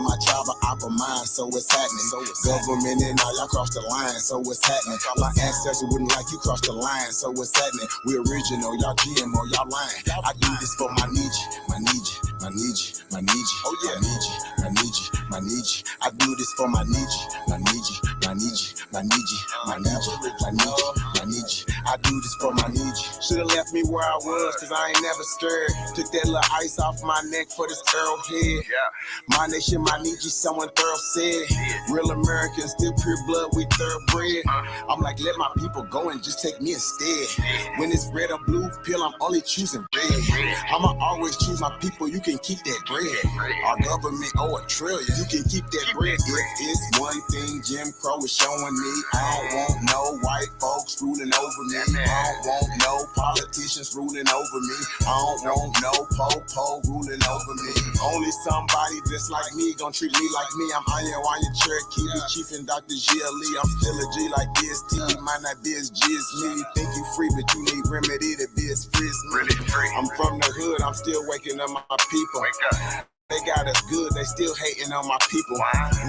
of my tribe of opera mind, so what's happening? Government and all y'all cross the line, so what's happening? My ancestors wouldn't like you cross the line, so what's happening? We original, y'all GMO, y'all lying. I do this for my need you, my need you, my need you, my need you. Oh yeah, I need you, I need you, I need you. I do this for my need you, my need you, my need you, my need you, my need you, my need you, my need you. I do this for my need you. Should've left me where I was, cause I ain't never scared. Took that little ice off my neck for this arrowhead. My nation, my need you, someone thorough said. Real Americans, still pure blood, we thoroughbred. I'm like, let my people go and just take me instead. When it's red or blue pill, I'm only choosing red. I'ma always choose my people, you can keep that bread. Our government owe $1 trillion, you can keep that bread. If it's one thing Jim Crow is showing me, I don't want no white folks ruling over me. I don't want no politicians ruling over me. I don't want no po-po ruling over me. Only somebody just like me gon' treat me like me. I'm Iron Cherokee, the Chief and Dr. G.L.E. I'm still a G like DST. You might not be as G as me. You think you free, but you need remedy to be as free as me. I'm from the hood, I'm still waking up my people. They got us good, they still hating on my people.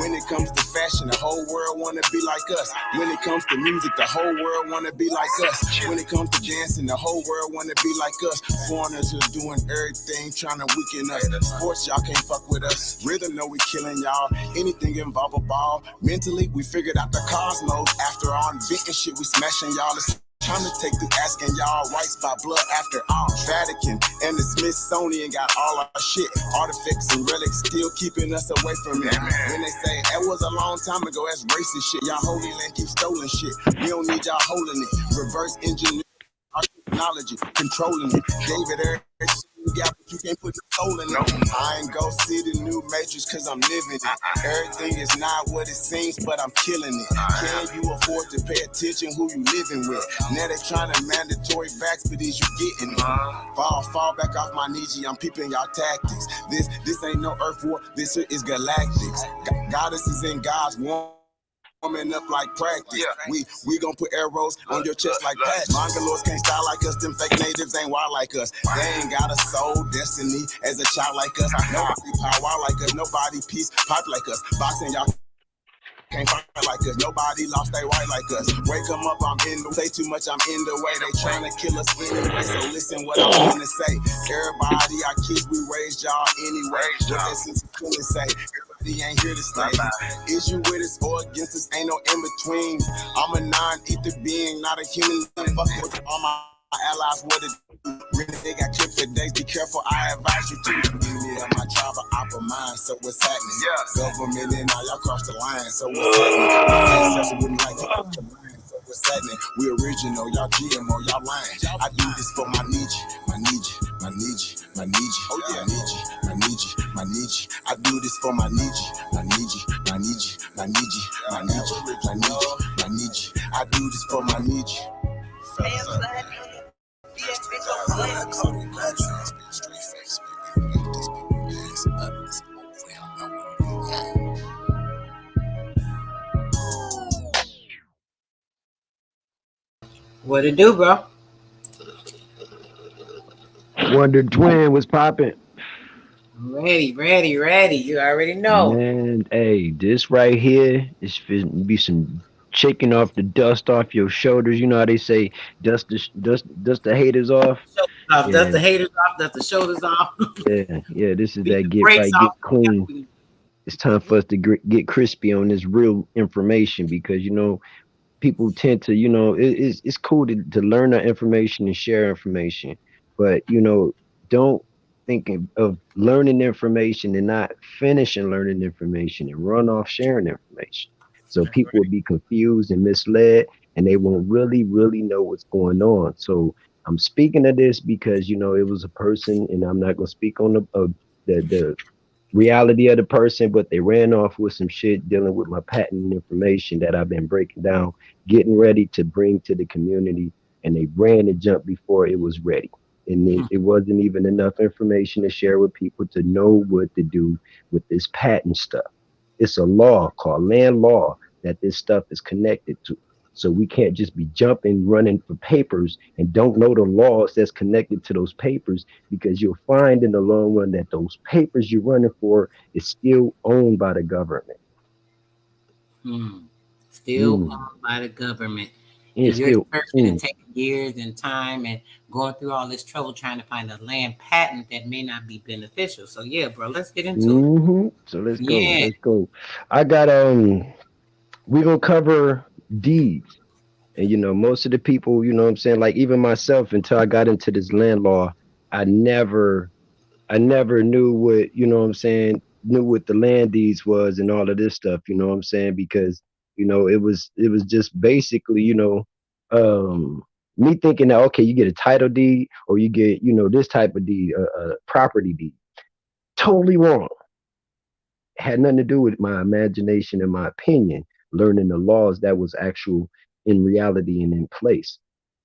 When it comes to fashion, the whole world wanna be like us. When it comes to music, the whole world wanna be like us. When it comes to dancing, the whole world wanna be like us. Foreigners are doing everything, trying to weaken us. Sports, y'all can't fuck with us. Rhythm, know we killing y'all. Anything involve a ball. Mentally, we figured out the cosmos. After all inventing shit, we smashing y'all. Trying to take the asking y'all rights by blood after all. Vatican and the Smithsonian got all our shit. Artifacts and relics still keeping us away from it. When they say that was a long time ago, that's racist shit. Y'all holy land keep stolen shit. We don't need y'all holding it. Reverse engineering our technology, controlling it. Gave it every you got, but you can't put your soul in it. I ain't go see the new Matrix cause I'm living it. Everything is not what it seems, but I'm killing it. Can you afford to pay attention who you living with? Now they trying to mandatory facts, but is you getting it? Fall back off my knee, I'm peeping y'all tactics. This ain't no Earth war, this is galactics. Goddesses in God's warming up like practice. We gon' put arrows on your chest like patch. Mongoloids can't style like us, them fake natives ain't wild like us. They ain't got a soul, destiny as a child like us. Nobody power like us, nobody peace pipe like us. Boxing y'all can't fight like us, nobody lost they white like us. Wake them up, I'm in the say too much, I'm in the way. They trying to kill us anyway, so listen what I'm gonna say. Everybody, our kids, we raised y'all anyway. What that sister couldn't say. He ain't here to stay. Is you with us or against us? Ain't no in between. I'm a non-ether being, not a human. Fuck with all my allies. What it really they got clipped for days. Be careful. I advise you to. My tribe of opera mind. So what's happening? Government and all y'all cross the line. So what's happening? My ancestors wouldn't like to cross the line. So what's happening? We original. Y'all GMO. Y'all lying. I do this for my need you. My need you. My need you. My need you. Oh yeah. I need you. I need you. I need you. I do this for my need you. I need you. I need you. I need you. I need you. I need you. I need you. I do this for my need you. What it do, bro? Wonder Twin was popping. Ready. You already know. Man, hey, this right here is finna be some shaking off the dust off your shoulders. You know how they say dust the haters off. Dust the haters off, dust the shoulders off. yeah. This is that get right, get clean. It's time for us to get crispy on this real information because people tend to it's cool to learn that information and share information, but don't think of learning information and not finishing learning information and run off sharing information. So people will be confused and misled and they won't really know what's going on. So I'm speaking of this because it was a person, and I'm not going to speak on the reality of the person, but they ran off with some shit dealing with my patent information that I've been breaking down, getting ready to bring to the community, and they ran and jumped before it was ready. And it wasn't even enough information to share with people to know what to do with this patent stuff. It's a law called land law that this stuff is connected to. So we can't just be jumping, running for papers and don't know the laws that's connected to those papers, because you'll find in the long run that those papers you're running for is still owned by the government. Still owned by the government. And It's you're still searching and taking years and time and going through all this trouble trying to find a land patent that may not be beneficial. So yeah, bro, let's get into it. So let's go. Yeah. Let's go. I got we're gonna cover deeds. And most of the people, what I'm saying, like even myself, until I got into this land law, I never knew what, what I'm saying, knew what the land deeds was and all of this stuff, what I'm saying, because it was just basically, me thinking that, okay, you get a title deed or you get, this type of deed, property deed. Totally wrong. Had nothing to do with my imagination and my opinion, learning the laws that was actual in reality and in place.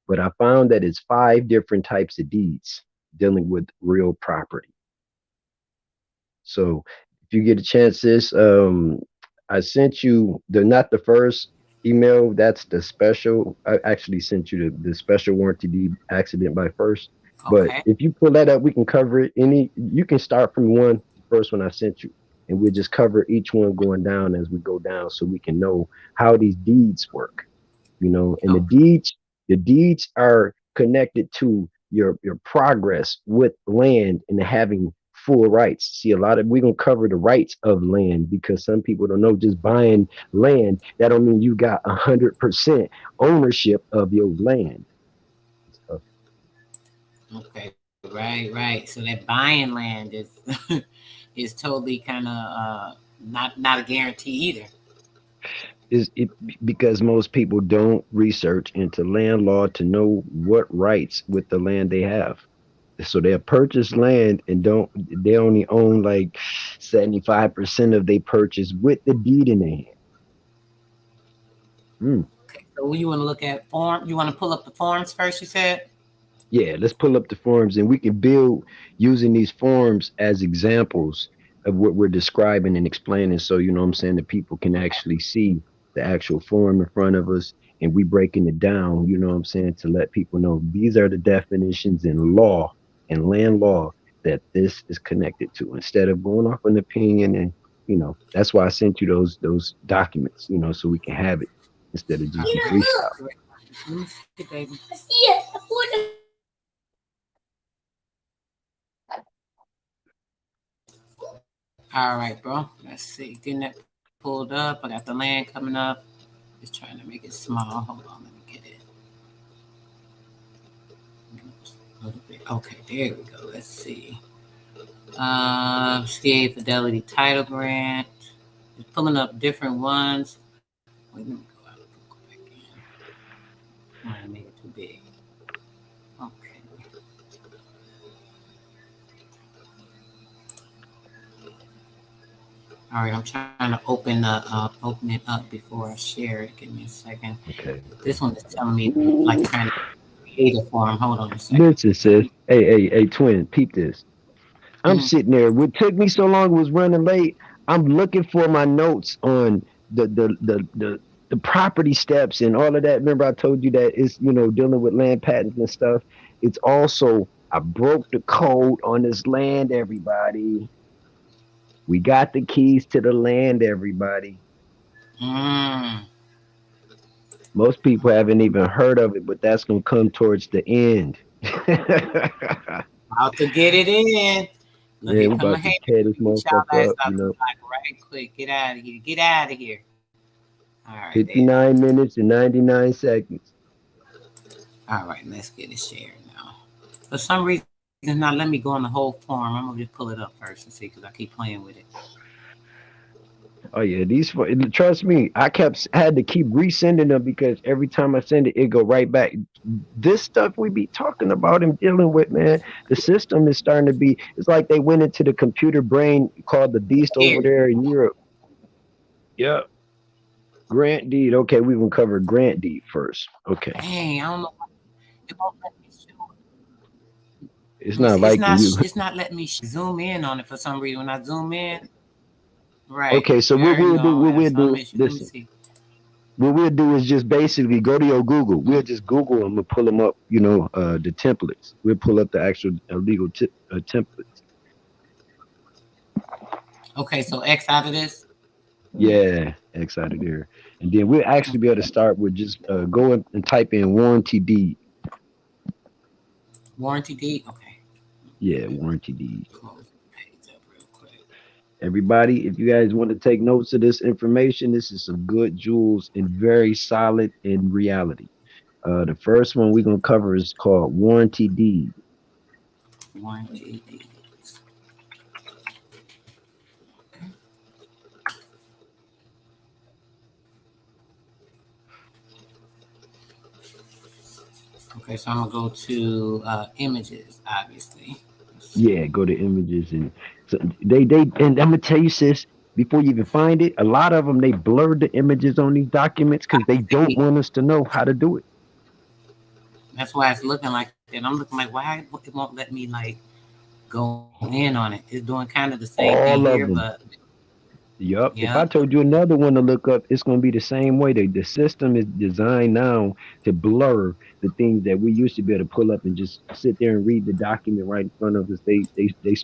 But I found that it's 5 different types of deeds dealing with real property. So if you get a chance, I sent you not the first email. That's the special. I actually sent you the special warranty deed accident by first. But Okay. if you pull that up, we can cover it. You can start from first one I sent you, and we'll just cover each one going down as we go down, so we can know how these deeds work. And the deeds are connected to your progress with land and having full rights. See, we're gonna cover the rights of land, because some people don't know, just buying land, that don't mean you got 100% ownership of your land. So, Okay. Right. So that buying land is is totally kind of not a guarantee either. is it because most people don't research into land law to know what rights with the land they have. So they'll purchase land and they only own like 75% of they purchase with the deed in their hand. Okay. So you want to look at form? You want to pull up the forms first? You said. Yeah, let's pull up the forms and we can build using these forms as examples of what we're describing and explaining. So, what I'm saying, the people can actually see the actual form in front of us, and we breaking it down, what I'm saying, to let people know these are the definitions in law and land law that this is connected to, instead of going off an opinion. And, that's why I sent you those documents, so we can have it instead of just freestyle. Let me see, baby. All right, bro. Let's see. Getting that pulled up. I got the land coming up. Just trying to make it small. Hold on. Let me get it. A little bit. Okay, there we go. Let's see. CA Fidelity Title Grant. Just pulling up different ones. Wait, let me go back in. I might have made it too big. Okay. All right, I'm trying to open it up before I share it. Give me a second. Okay. This one is telling me like trying to create a form. Hold on a second. Listen, sis. Hey, twin, peep this. I'm sitting there. What took me so long was running late. I'm looking for my notes on the property steps and all of that. Remember, I told you that it's dealing with land patents and stuff. It's also, I broke the code on this land, everybody. We got the keys to the land, everybody. Most people haven't even heard of it, but that's gonna come towards the end. About to get it in. Look, Yeah, here we come my about to hand. tear this Get y'all motherfucker ass up, out the block right quick. Get out of here. Get out of here. All right, there. 59 minutes and 99 seconds. All right, let's get it shared now. For some reason, it's not letting me go on the whole form. I'm gonna just pull it up first and see, because I keep playing with it. Oh yeah, trust me, had to keep resending them, because every time I send it, it go right back. This stuff we be talking about and dealing with, man, the system is starting to be, it's like they went into the computer brain called the beast over Here. there in Europe. Yep. Grant deed. Okay, we gonna cover grant deed first. Okay. Dang, I don't know. It won't let me show it. It's Let me not see. It's liking not. you. It's not letting me zoom in on it for some reason. When I zoom in, right. Okay, so You what already we'll do, know I have some issue. Let me listen. see. what we'll do is just basically go to your Google. We'll just Google them and pull them up. The templates. We'll pull up the actual legal templates. Okay, so X out of this Yeah, X out of there, and then we'll actually be able to start with just go and type in warranty deed. warranty deed. Okay, Yeah, warranty deed. close the page up real quick. Everybody, if you guys want to take notes of this information, this is some good jewels and very solid in reality. The first one we're gonna cover is called warranty deed. Warranty deeds. Okay, so I'm gonna go to images, obviously. Yeah, go to images and so and I'm gonna tell you, sis, before you even find it, a lot of them they blurred the images on these documents because they don't See, want us to know how to do it. that's why it's looking like that. I'm looking like, why it won't let me like go in on it? It's doing kind of the same thing All here, of but them. Yup. If yeah. I told you another one to look up, it's gonna be the same way. The system is designed now to blur the things that we used to be able to pull up and just sit there and read the document right in front of us. They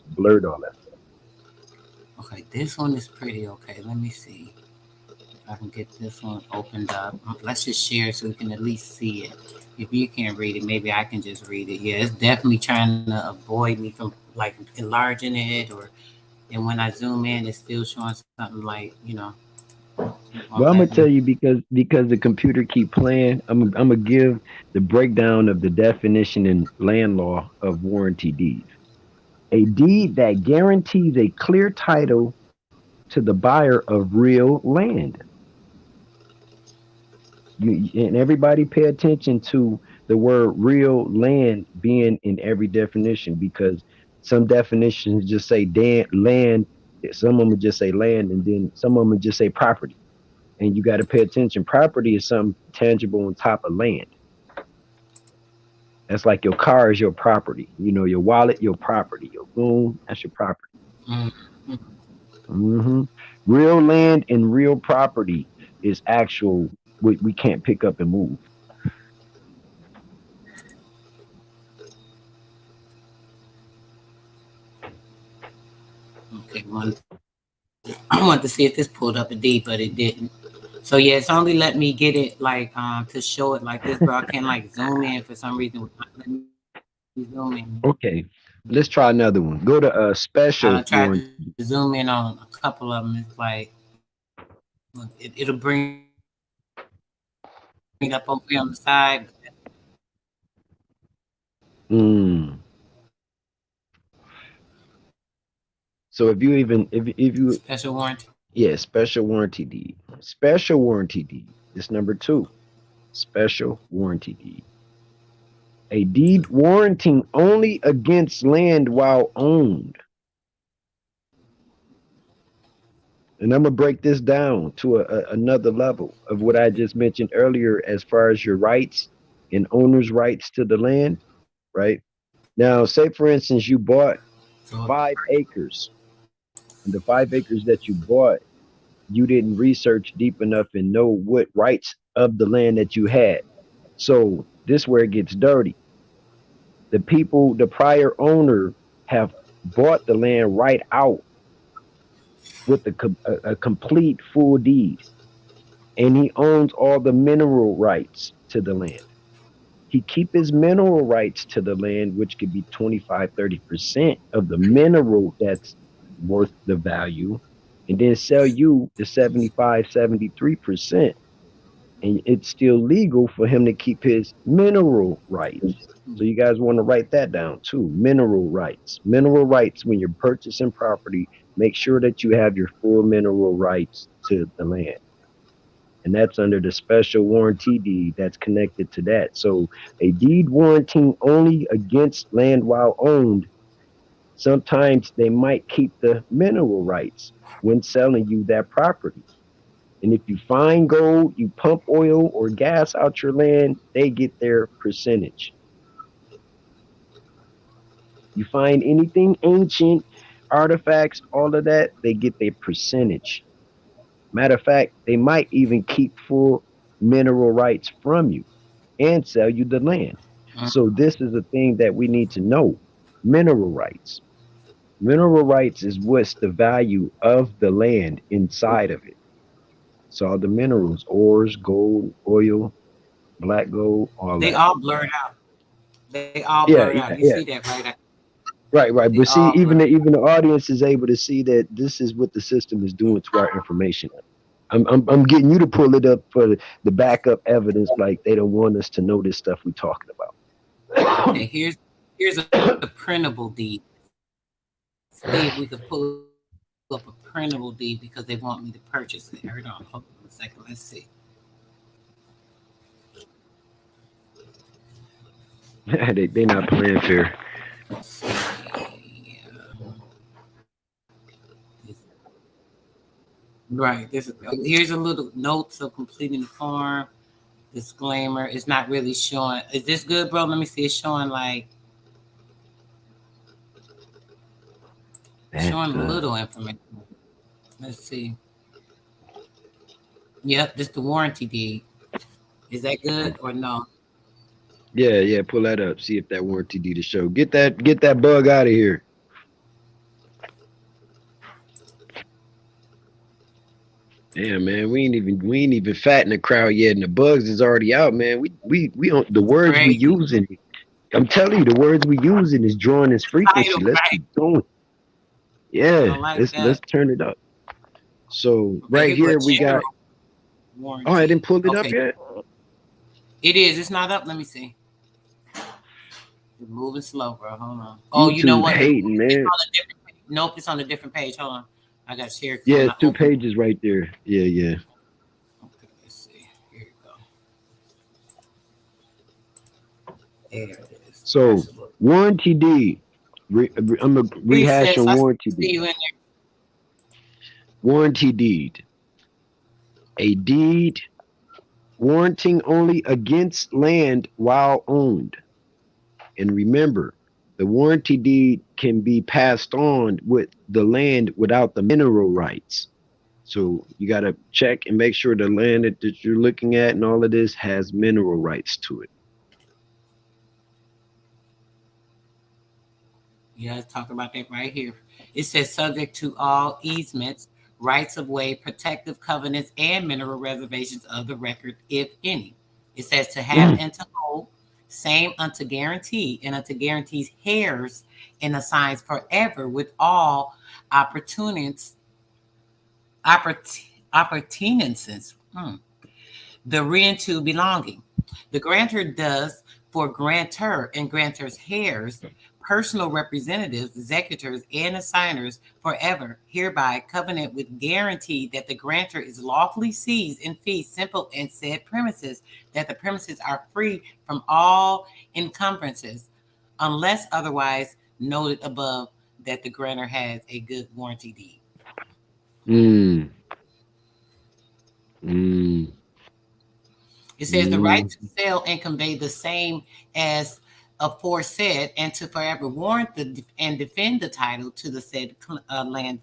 blurred all that stuff. Okay, this one is pretty okay. Let me see if I can get this one opened up. Let's just share it so we can at least see it. If you can't read it, maybe I can just read it. Yeah, it's definitely trying to avoid me from like enlarging it, or and when I zoom in, it's still showing something like it won't Well, I'm let gonna me. tell you because the computer keep playing. I'm gonna give the breakdown of the definition in land law of warranty deed. A deed that guarantees a clear title to the buyer of real land. And everybody pay attention to the word real land being in every definition because some definitions just say land, some of them just say land, and then some of them just say property. And you got to pay attention. Property is something tangible on top of land. That's like your car is your property. Your wallet, your property. Your phone, that's your property. Mm. hmm Real land and real property is actual. We can't pick up and move. Okay, I wanted to see if this pulled up a D, but it didn't. So yeah, it's only let me get it like to show it like this, bro. I can't like zoom in for some reason. Let me zoom in. Okay, let's try another one. Go to I special tried to warranty. zoom in on a couple of them. It's like it'll bring it up over here on the side. Mm. So if you Special warranty. yeah, special warranty deed. Special warranty deed. It's number two. Special warranty deed. A deed warranting only against land while owned. And I'm gonna break this down to another level of what I just mentioned earlier, as far as your rights and owner's rights to the land. Right now, say for instance, you bought So 5 acres, and the 5 acres that you bought, you didn't research deep enough and know what rights of the land that you had. So this where it gets dirty. The prior owner have bought the land right out with a complete full deed, and he owns all the mineral rights to the land. He keep his mineral rights to the land, which could be 25-30% of the mineral that's worth the value, and then sell you the 75-73%. And it's still legal for him to keep his mineral rights. So you guys want to write that down too. Mineral rights. Mineral rights, when you're purchasing property, make sure that you have your full mineral rights to the land. And that's under the special warranty deed that's connected to that. So a deed warranting only against land while owned, sometimes they might keep the mineral rights when selling you that property. And if you find gold, you pump oil or gas out your land, they get their percentage. You find anything ancient, artifacts, all of that, they get their percentage. Matter of fact, they might even keep full mineral rights from you and sell you the land. Mm. So this is a thing that we need to know. Mineral rights. Mineral rights is what's the value of the land inside of it. So all the minerals, ores, gold, oil, black gold, all They that. all blurred out. They all blurred Yeah, out. You yeah, see yeah. that, right? Right, right. They But see, all blurred. even the audience is able to see that this is what the system is doing to our information. I'm getting you to pull it up for the backup evidence, like they don't want us to know this stuff we're talking about. Okay, here's a printable deed. See if we could pull up a printable deed because they want me to purchase it. Hold on a second. Let's see. They not playing fair. Let's see. Right. Here's a little notes of completing the form. Disclaimer. It's not really showing. Is this good, bro? Let me see. It's showing like That showing little information. Let's see. Yep, this the warranty deed. Is that good or no? yeah, yeah. Pull that up. See if that warranty deed is show. Get that bug out of here. Damn, man, we ain't even fatting the crowd yet, and the bugs is already out, man. We on the words we Crazy. using. I'm telling you, the words we using is drawing this frequency. Title, Let's right? keep going. I Yeah, don't like let's that. turn it up. So Okay, right here go here we got. general Oh, I didn't warranty. pull it up Okay, yet. it is. It's not up. Let me see. It's moving slow, bro. Hold on. Oh, you know YouTube what? hating, It's man. on a different page. Nope, it's on a different page. Hold on. I got share because Yeah, when I it's two open. pages right there. Yeah, yeah. Okay, let's see. Here you go. There it is. So That's a look. warranty deed. I'm a rehash Recess. on I warranty see deed. you in there. Warranty deed. A deed warranting only against land while owned. And remember, the warranty deed can be passed on with the land without the mineral rights. So you got to check and make sure the land that you're looking at and all of this has mineral rights to it. Yeah, let's talk about that right here. It says subject to all easements, rights of way, protective covenants, and mineral reservations of the record, if any. It says to have and to hold, same unto guarantee, and unto guarantees heirs and assigns forever with all opportunities, opportunances. The reinto belonging. The grantor does for grantor and grantor's heirs, personal representatives, executors, and assigners forever hereby covenant with guarantee that the grantor is lawfully seized in fee simple and said premises, that the premises are free from all encumbrances, unless otherwise noted above that the grantor has a good warranty deed. Mm, mm, It says the right mm. to sell and convey the same as aforesaid, and to forever warrant and defend the title to the said land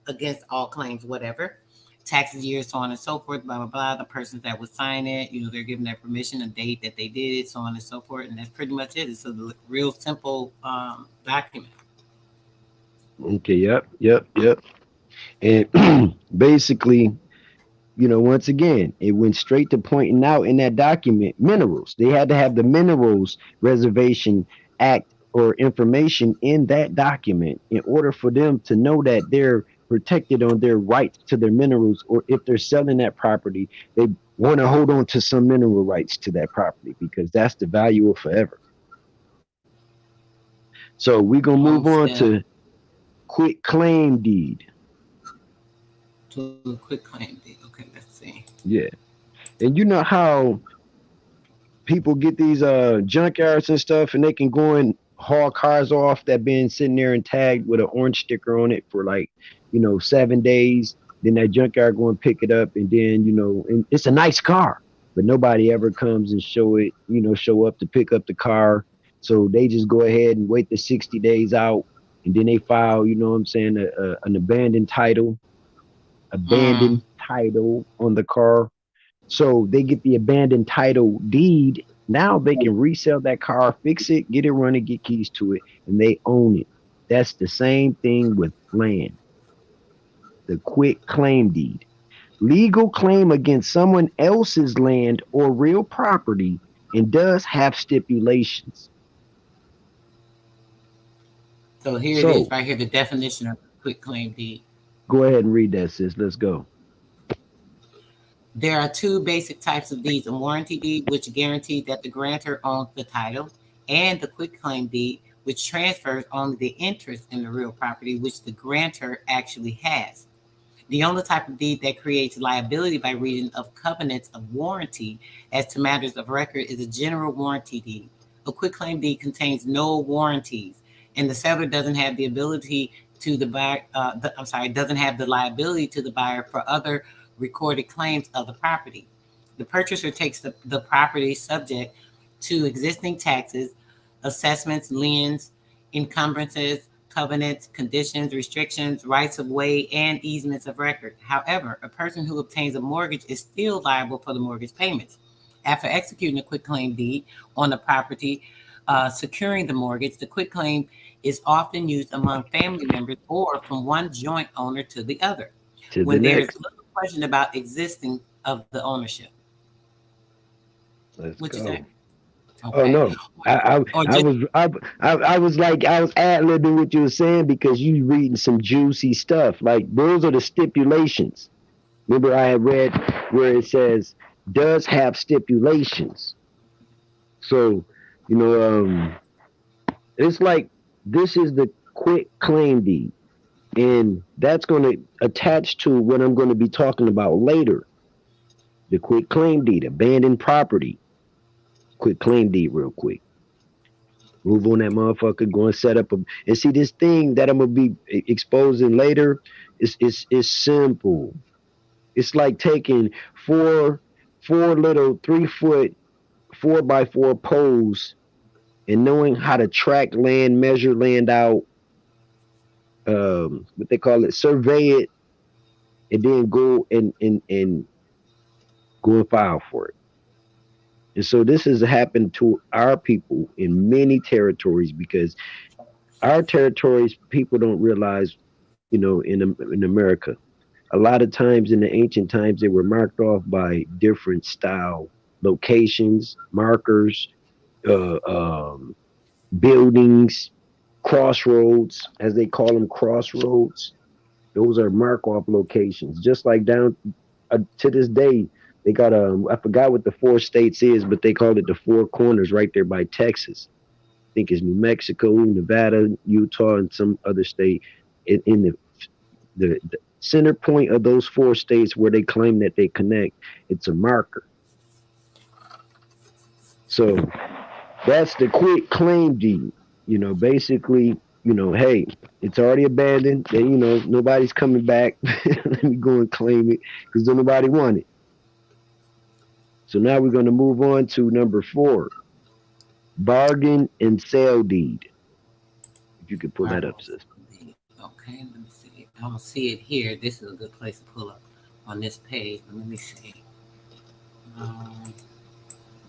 against all claims, whatever, taxes, years, so on and so forth, blah, blah, blah. The persons that would sign it, they're given their permission, a date that they did it, so on and so forth. And that's pretty much it. It's a real simple document. Okay, yep. And basically, once again, it went straight to pointing out in that document minerals. They had to have the Minerals Reservation Act or information in that document in order for them to know that they're protected on their rights to their minerals, or if they're selling that property, they want to hold on to some mineral rights to that property because that's the value of forever. So we're gonna move Most on deaf to quit claim deed. to a quick claim deed. Okay, let's see. Yeah. And you know how people get these junkyards and stuff and they can go and haul cars off that been sitting there and tagged with an orange sticker on it for like 7 days, then that junkyard go and pick it up, and then and it's a nice car, but nobody ever comes and show up to pick up the car. So they just go ahead and wait the 60 days out, and then they file, what I'm saying, an abandoned title Mm, on the car. So they get the abandoned title deed. Now they can resell that car, fix it, get it running, get keys to it, and they own it. That's the same thing with land, the quit claim deed. Legal claim against someone else's land or real property and does have stipulations. So here it is, So right here, the definition of quick claim deed. go ahead and read that, sis. Let's go. There are two basic types of deeds: a warranty deed, which guarantees that the grantor owns the title, and the quitclaim deed, which transfers only the interest in the real property which the grantor actually has. The only type of deed that creates liability by reason of covenants of warranty as to matters of record is a general warranty deed. A quitclaim deed contains no warranties, and the seller doesn't have the ability to the buyer. Doesn't have the liability to the buyer for other recorded claims of the property. The purchaser takes the property subject to existing taxes, assessments, liens, encumbrances, covenants, conditions, restrictions, rights of way, and easements of record. However, a person who obtains a mortgage is still liable for the mortgage payments. After executing a quitclaim deed on the property, securing the mortgage, the quitclaim is often used among family members or from one joint owner to the other, To the when there is next. little question about existing of the ownership. Let's What you say? go. Oh Okay. no. I Or I just was I was like I was ad libbing what you were saying because you reading some juicy stuff. Like those are the stipulations. Remember I had read where it says does have stipulations. So, you know, it's like this is the quick claim deed. And that's going to attach to what I'm going to be talking about later. The quick claim deed, abandoned property. Quick claim deed, real quick. Move on that motherfucker. Go and set up a and see this thing that I'm gonna be exposing later. Is simple. It's like taking four little 3 foot 4x4 poles and knowing how to track land, measure land out, what they call it, survey it, and then go and go and file for it. And so this has happened to our people in many territories because our territories people don't realize, in America, a lot of times in the ancient times they were marked off by different style locations, markers, uh, um, buildings, crossroads, as they call them, crossroads. Those are mark off locations. Just like down to this day, they got I forgot what the four states is, but they called it the four corners right there by Texas. I think it's New Mexico, Nevada, Utah, and some other state in the center point of those four states where they claim that they connect. It's a marker. So that's the quick claim deed. Basically, hey, it's already abandoned. Then nobody's coming back. Let me go and claim it because nobody want it. So now we're going to move on to number 4, bargain and sale deed. If you could pull that up, sis. okay, let me see. I don't see it here. This is a good place to pull up on this page. But let me see. Um,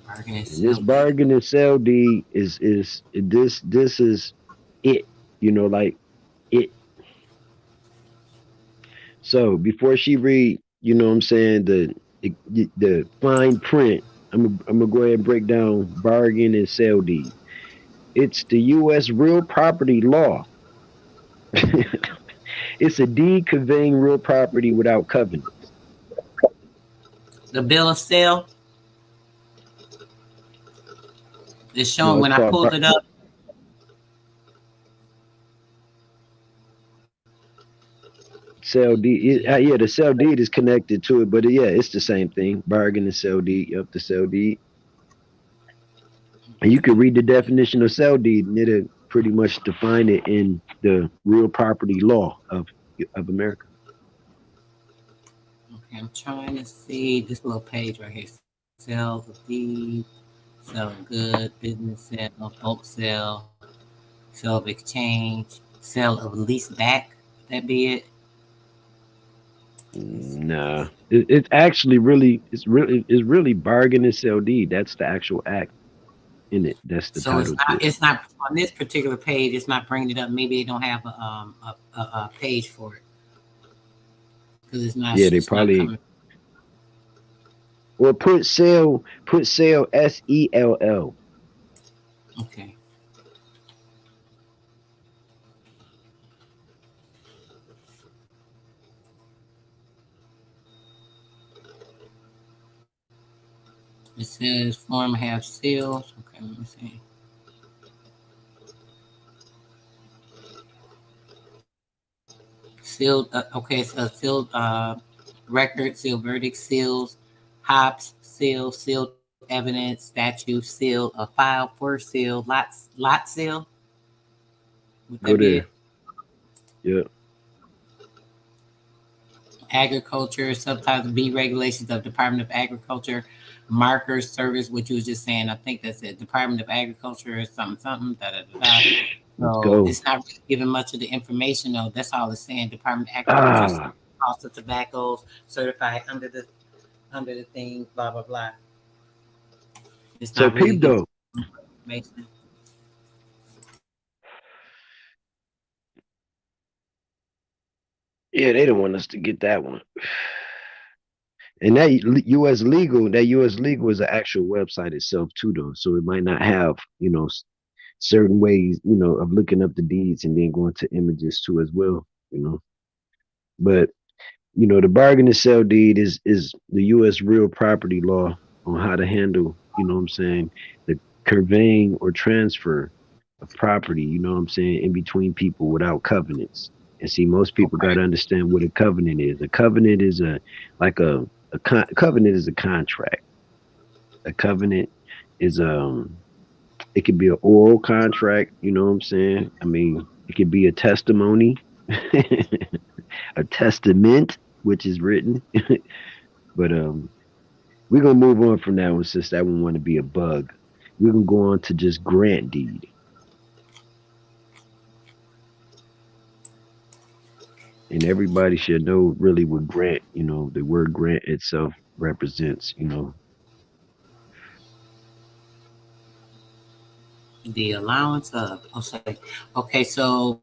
bargain and And this sale deed. bargain and sale deed is this is it. Like it. So before she read, what I'm saying, the fine print, I'm gonna go ahead and break down bargain and sale deed. It's the U.S. real property law. It's a deed conveying real property without covenants. The bill of sale is No, showing it's when I called pulled it up. sale deed. Yeah, the sale deed is connected to it, but yeah, it's the same thing. Bargain and sale deed. Yep, the sale deed. And you can read the definition of sale deed, and it'll pretty much define it in the real property law of America. Okay, I'm trying to see this little page right here. Sale of deed, sale of good, business sale, bulk sale, sale of exchange, sale of lease back. Would that be it? Nah, it's actually really it's really bargain and sell deed. That's the actual act in it. That's the So title to it. it's not on this particular page. It's not bringing it up. Maybe they don't have a page for it because Yeah, they it's not probably coming. or put sale SELL. Okay. It says form have seals. Okay, let me see. Sealed. Okay, so sealed record, sealed verdict, seals, hops, seal, sealed evidence, statute, seal, a file for seal, lot seal. Would that Go be it? there. Yeah, Agriculture, subtitles B regulations of Department of Agriculture, markers service, which you was just saying. I think that's it. Department of Agriculture, something, something, da da da da. let's So go. it's not really giving much of the information though. That's all it's saying. Department of Agriculture, Ah, cost of tobaccos, certified under the thing, blah blah blah. It's so not really peep giving though. information. Yeah, they don't want us to get that one. And that U.S. legal is an actual website itself too, though. So it might not have certain ways of looking up the deeds and then going to images too as well. But the bargain and sell deed is the U.S. real property law on how to handle, what I'm saying, the conveying or transfer of property, what I'm saying, in between people without covenants. And see, most people got to Okay. understand what a covenant is. A covenant is covenant is a contract. A covenant is it could be an oral contract, you know what I'm saying? I mean, it could be a testimony, a testament, which is written. But we're gonna move on from that one since that one want to be a bug. We're gonna go on to just grant deed. And everybody should know really what grant, the word grant itself represents, The allowance of, oh, sorry. Okay, so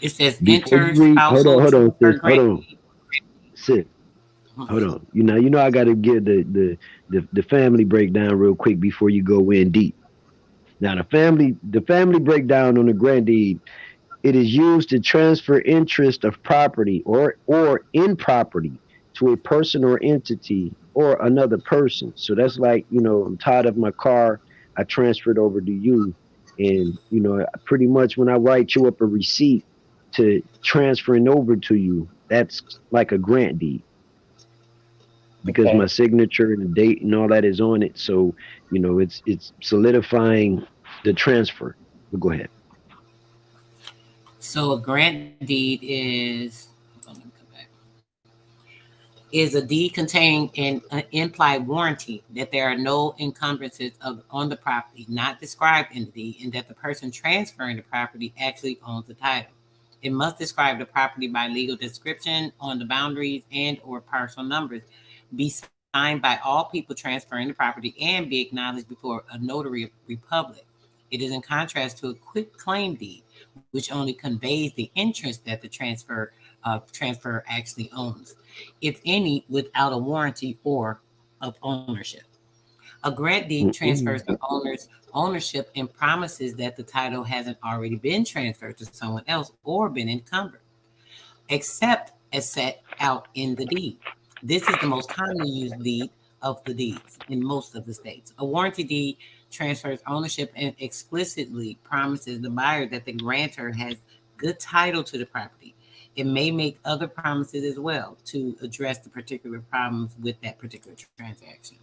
it says Before enter you read, spousal hold on, transfer sis, hold grant. on, sis, hold on. I gotta give the family breakdown real quick before you go in deep. Now the family breakdown on the grant deed. It is used to transfer interest of property or in property to a person or entity or another person. So that's like, I'm tired of my car, I transfer it over to you. And, pretty much when I write you up a receipt to transferring over to you, that's like a grant deed because my Okay. signature and the date and all that is on it. So, it's solidifying the transfer. But go ahead. So a grant deed hold on, let me come back. Is a deed containing an implied warranty that there are no encumbrances on the property not described in the deed and that the person transferring the property actually owns the title. It must describe the property by legal description on the boundaries and or parcel numbers, be signed by all people transferring the property, and be acknowledged before a notary republic. It is in contrast to a quick claim deed, which only conveys the interest that the transfer actually owns, if any, without a warranty or of ownership. A grant deed transfers the Mm-mm. owner's ownership and promises that the title hasn't already been transferred to someone else or been encumbered, except as set out in the deed. This is the most commonly used deed of the deeds in most of the states. A warranty deed transfers ownership and explicitly promises the buyer that the grantor has good title to the property. It may make other promises as well to address the particular problems with that particular transaction.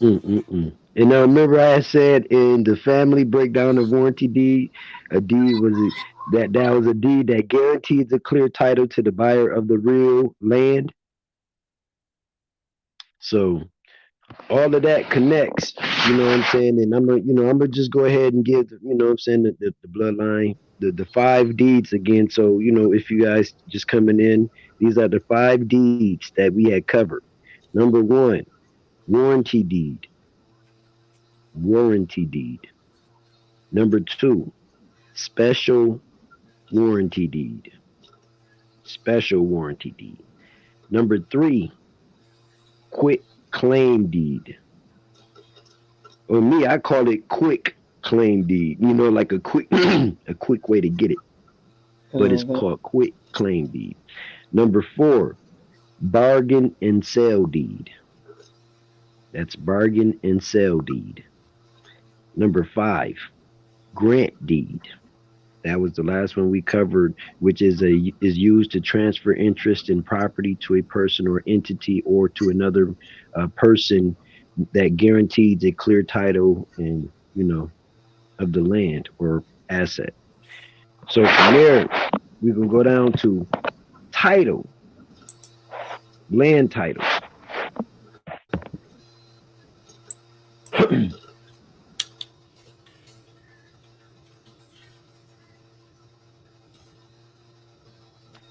Mm-mm-mm. And now remember I said in the family breakdown of warranty deed, a deed that was a deed that guarantees a clear title to the buyer of the real land. So all of that connects. You know what I'm saying? And I'm gonna just go ahead and give, what I'm saying, the bloodline, the 5 deeds again. So, if you guys just coming in, these are the 5 deeds that we had covered. Number one, warranty deed, warranty deed. Number two, special warranty deed, special warranty deed. Number three, quit claim deed. Or me, I call it quick claim deed. Like a quick a quick way to get it, but it's Mm-hmm. called quick claim deed. Number four, bargain and sell deed. That's bargain and sell deed. Number five, grant deed. That was the last one we covered, which is used to transfer interest in property to a person or entity or to another person that guarantees a clear title and of the land or asset. So from there, we can go down to title, land titles.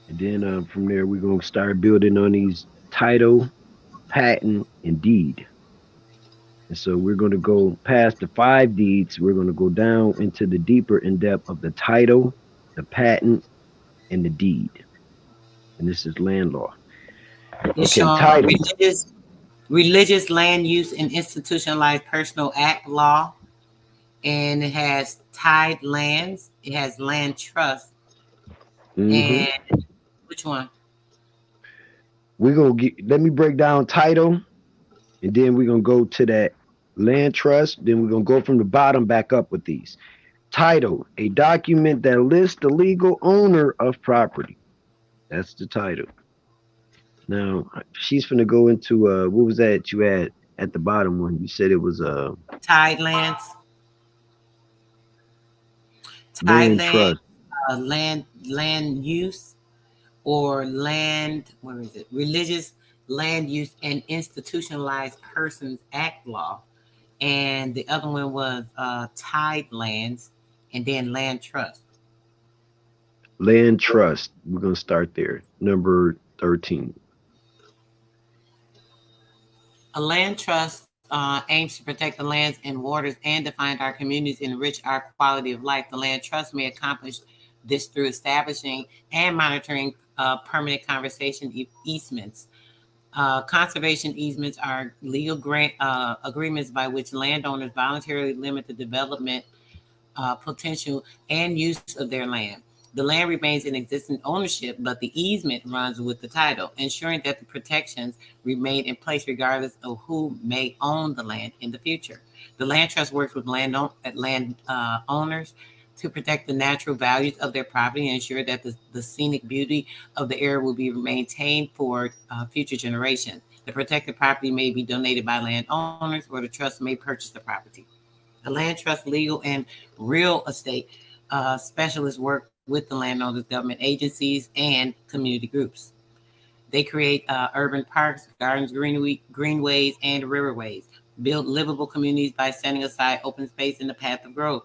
And then from there, we're going to start building on these title, patent, and deed. And so we're going to go past the 5 deeds. We're going to go down into the deeper in depth of the title, the patent, and the deed. And this is land law. It's Okay, showing title. religious land use and institutionalized personal act law, and it has tied lands. It has land trust, Mm-hmm. and which one? We're going to let me break down title, and then we're going to go to that land trust. Then we're going to go from the bottom back up with these. Title, a document that lists the legal owner of property. That's the title. Now, she's finna go into what was that you had at the bottom when you said it was Tied lands, tied land land, trust. land use or land. Where is it? Religious land use and institutionalized persons act law, and the other one was tied lands, and then land trust. Land trust. We're gonna start there. Number 13. A land trust aims to protect the lands and waters and define our communities and enrich our quality of life. The land trust may accomplish this through establishing and monitoring permanent conservation easements. Conservation easements are legal grant agreements by which landowners voluntarily limit the development potential and use of their land. The land remains in existing ownership, but the easement runs with the title, ensuring that the protections remain in place regardless of who may own the land in the future. The land trust works with land owners to protect the natural values of their property and ensure that the scenic beauty of the area will be maintained for future generations. The protected property may be donated by landowners or the trust may purchase the property. The land trust legal and real estate specialists work with the landowners, government agencies, and community groups. They create urban parks, gardens, greenways, and riverways. Build livable communities by setting aside open space in the path of growth.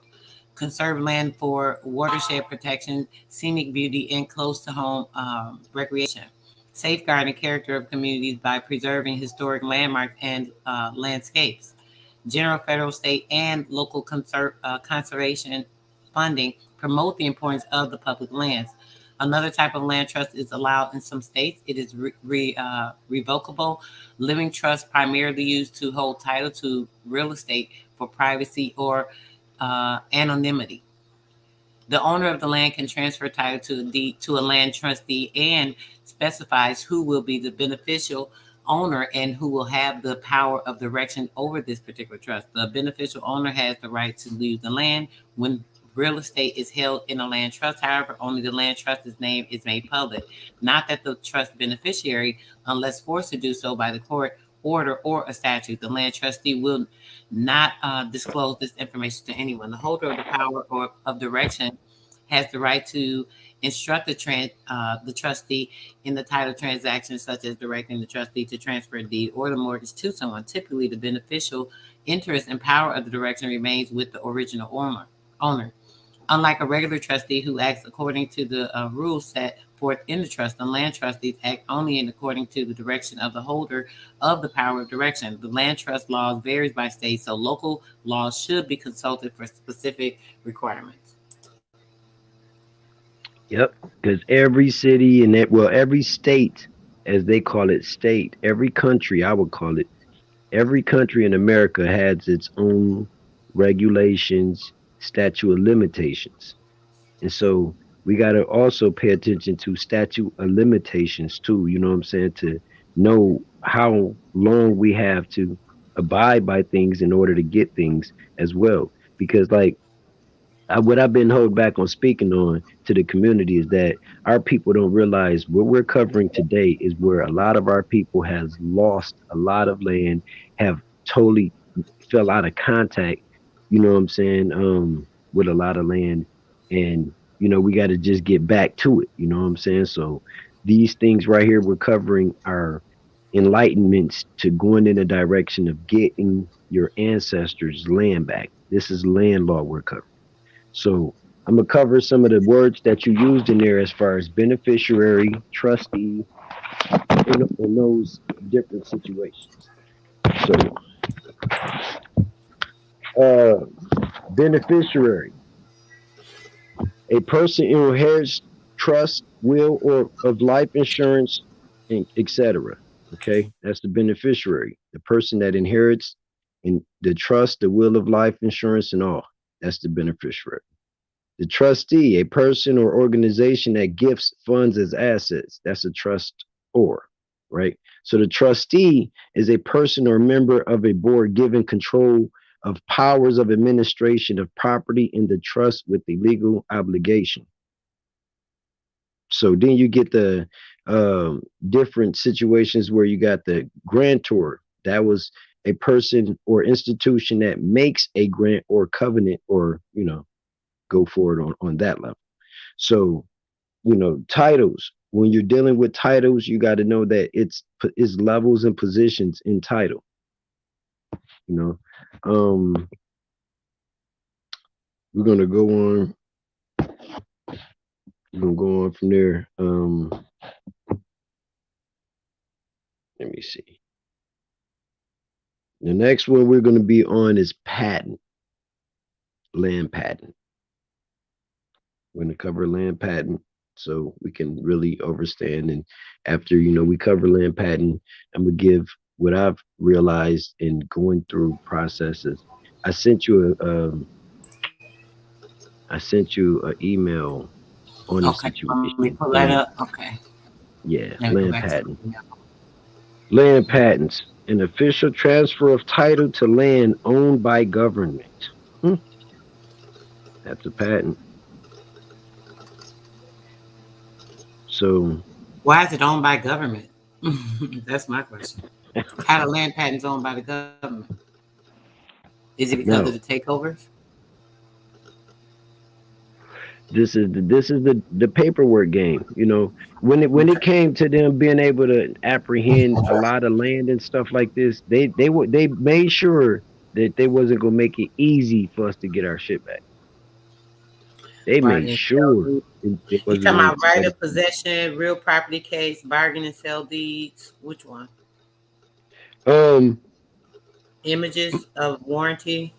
Conserve land for watershed protection, scenic beauty, and close to home recreation. Safeguard the character of communities by preserving historic landmarks and landscapes. General, federal, state, and local conservation funding promote the importance of the public lands. Another type of land trust is allowed in some states. It is revocable living trust, primarily used to hold title to real estate for privacy or anonymity. The owner of the land can transfer title to a land trustee and specifies who will be the beneficial owner and who will have the power of direction over this particular trust. The beneficial owner has the right to leave the land. When real estate is held in a land trust, however, only the land trust's name is made public, not that the trust beneficiary, unless forced to do so by the court order or a statute. The land trustee will not disclose this information to anyone. The holder of the power or of direction has the right to instruct the trustee in the title transaction, such as directing the trustee to transfer a deed or the mortgage to someone. Typically, the beneficial interest and power of the direction remains with the original owner. Unlike a regular trustee who acts according to the rules set forth in the trust, the land trustees act only in according to the direction of the holder of the power of direction. The land trust laws varies by state, so local laws should be consulted for specific requirements. Yep, because every city and every state, as they call it, state, every country, I would call it, every country in America has its own regulations, statute of limitations. And so we got to also pay attention to statute of limitations too, you know what I'm saying, to know how long we have to abide by things in order to get things as well. Because like what I've been held back on speaking on to the community is that our people don't realize what we're covering today is where a lot of our people has lost a lot of land, have totally fell out of contact, you know what I'm saying, with a lot of land. And, you know, we got to just get back to it, you know what I'm saying? So these things right here we're covering are enlightenments to going in the direction of getting your ancestors' land back. This is land law we're covering. So I'm gonna cover some of the words that you used in there as far as beneficiary, trustee, in those different situations. So, beneficiary, a person who inherits trust, will, or of life insurance, etc. Okay, that's the beneficiary, the person that inherits in the trust, the will of life insurance, and all. That's the beneficiary. The trustee, a person or organization that gifts funds as assets. That's a trust or, right? So the trustee is a person or member of a board given control of powers of administration of property in the trust with the legal obligation. So then you get the different situations where you got the grantor. That was a person or institution that makes a grant or covenant or, you know, go forward on that level. So, you know, titles. When you're dealing with titles, you got to know that it's levels and positions in title. You know, we're gonna go on. We're gonna go on from there. Let me see. The next one we're gonna be on is patent, land patent. We're gonna cover land patent so we can really understand. And after, you know, we cover land patent, I'm gonna give what I've realized in going through processes. I sent you an email on the Okay, let me situation. pull that up. Okay. Yeah, Let me go land back to patent. the email. Land patents, an official transfer of title to land owned by government. Hmm, that's a patent. So Why is it owned by government? That's my question. How the land patents owned by the government? Is it because of the no, takeovers? this is the paperwork game. You know, when it Okay. came to them being able to apprehend a lot of land and stuff like this, they made sure that they wasn't gonna make it easy for us to get our shit back. They Bargain made and sell sure deeds. it You wasn't talking gonna about right let us. of possession, real property case, bargain and sell deeds? Which one? Um, Images of warranty.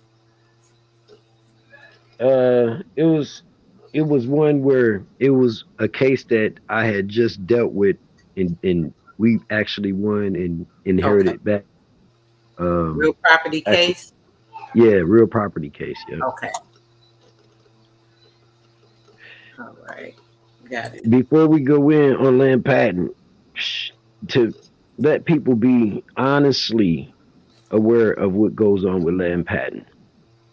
it was one where it was a case that I had just dealt with, and we actually won and Okay. inherited back. Real Um, property actually, case. yeah, real property case. Yeah. Okay. All right. Got it. Before we go in on land patent, to let people be honestly aware of what goes on with land patent.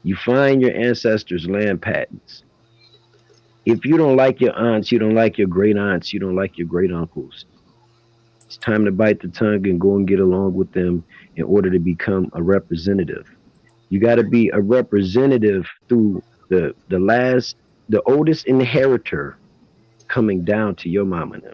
You find your ancestors' land patents. If you don't like your aunts, you don't like your great aunts, you don't like your great uncles, it's time to bite the tongue and go and get along with them in order to become a representative. You got to be a representative through the last. the oldest inheritor coming down to your mama now.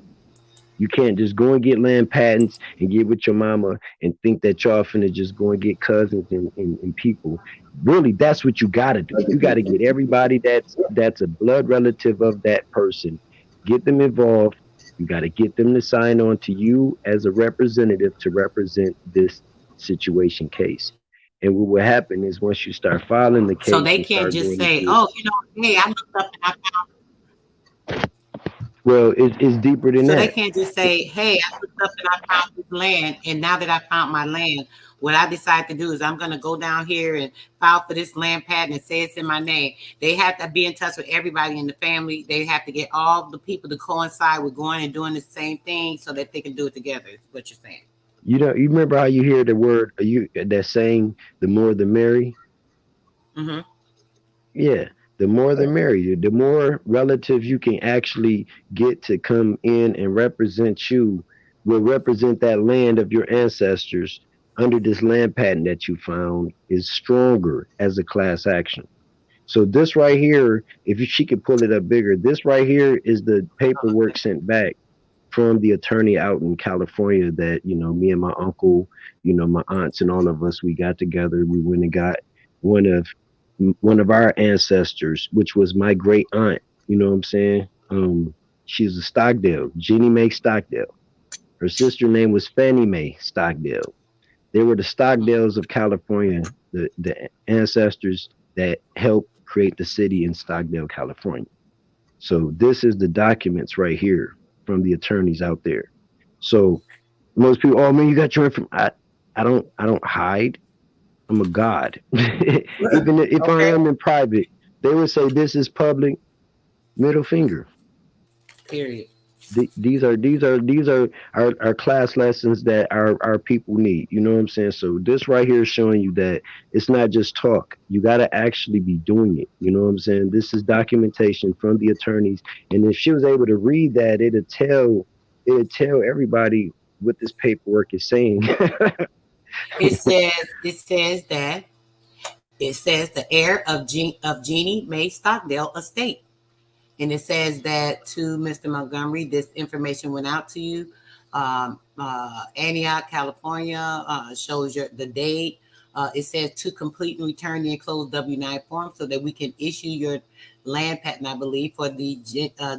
You can't just go and get land patents and get with your mama and think that y'all finna just go and get cousins and people. Really, that's what you gotta do. You gotta get everybody that's a blood relative of that person, get them involved. You gotta get them to sign on to you as a representative to represent this situation case. And what will happen is once you start filing the So case they and can't start just going say, into it, "Oh, hey, I looked up and I found." well, it's deeper than So they that. can't just say, "Hey, I looked up and I found this land, and now that I found my land, what I decide to do is I'm going to go down here and file for this land patent and say it's in my name." They have to be in touch with everybody in the family. They have to get all the people to coincide with going and doing the same thing so that they can do it together. Is what you're saying? You know, you remember how you hear the word you that saying, the more the merry? Mm-hmm. Yeah, the more the merrier. The more relatives you can actually get to come in and represent you will represent that land of your ancestors under this land patent that you found is stronger as a class action. So this right here, if she could pull it up bigger, this right here is the paperwork sent back from the attorney out in California that, me and my uncle, my aunts and all of us, we got together. We went and got one of one of our ancestors, which was my great aunt. You know what I'm saying? She's a Stockdale, Jenny Mae Stockdale. Her sister name was Fannie Mae Stockdale. They were the Stockdales of California, the ancestors that helped create the city in Stockdale, California. So this is the documents right here from the attorneys out there. So most people, oh man, you got your information. I don't hide. I'm a god. Even if I Okay. am in private, they would say this is public. Middle finger. Period. These are our class lessons that our people need. You know what I'm saying? So this right here is showing you that it's not just talk. You got to actually be doing it. You know what I'm saying? This is documentation from the attorneys, and if she was able to read that, it'll tell everybody what this paperwork is saying. It says the heir of Jeannie Mae Stockdale estate. And it says that to Mr. Montgomery, this information went out to you. Antioch, California, shows the date. It says to complete and return the enclosed W-9 form so that we can issue your land patent, I believe, for the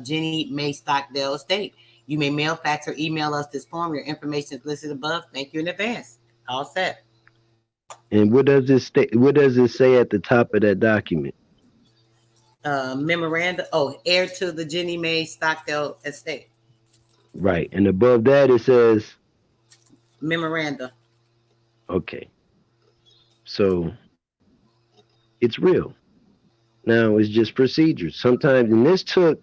Jenny Mae Stockdale estate. You may mail, fax, or email us this form. Your information is listed above. Thank you in advance. All set. And what does it say at the top of that document? Memoranda. Oh, heir to the Jenny Mae Stockdale estate. Right. And above that it says, Memoranda. okay. So it's real. Now it's just procedures. Sometimes, and this took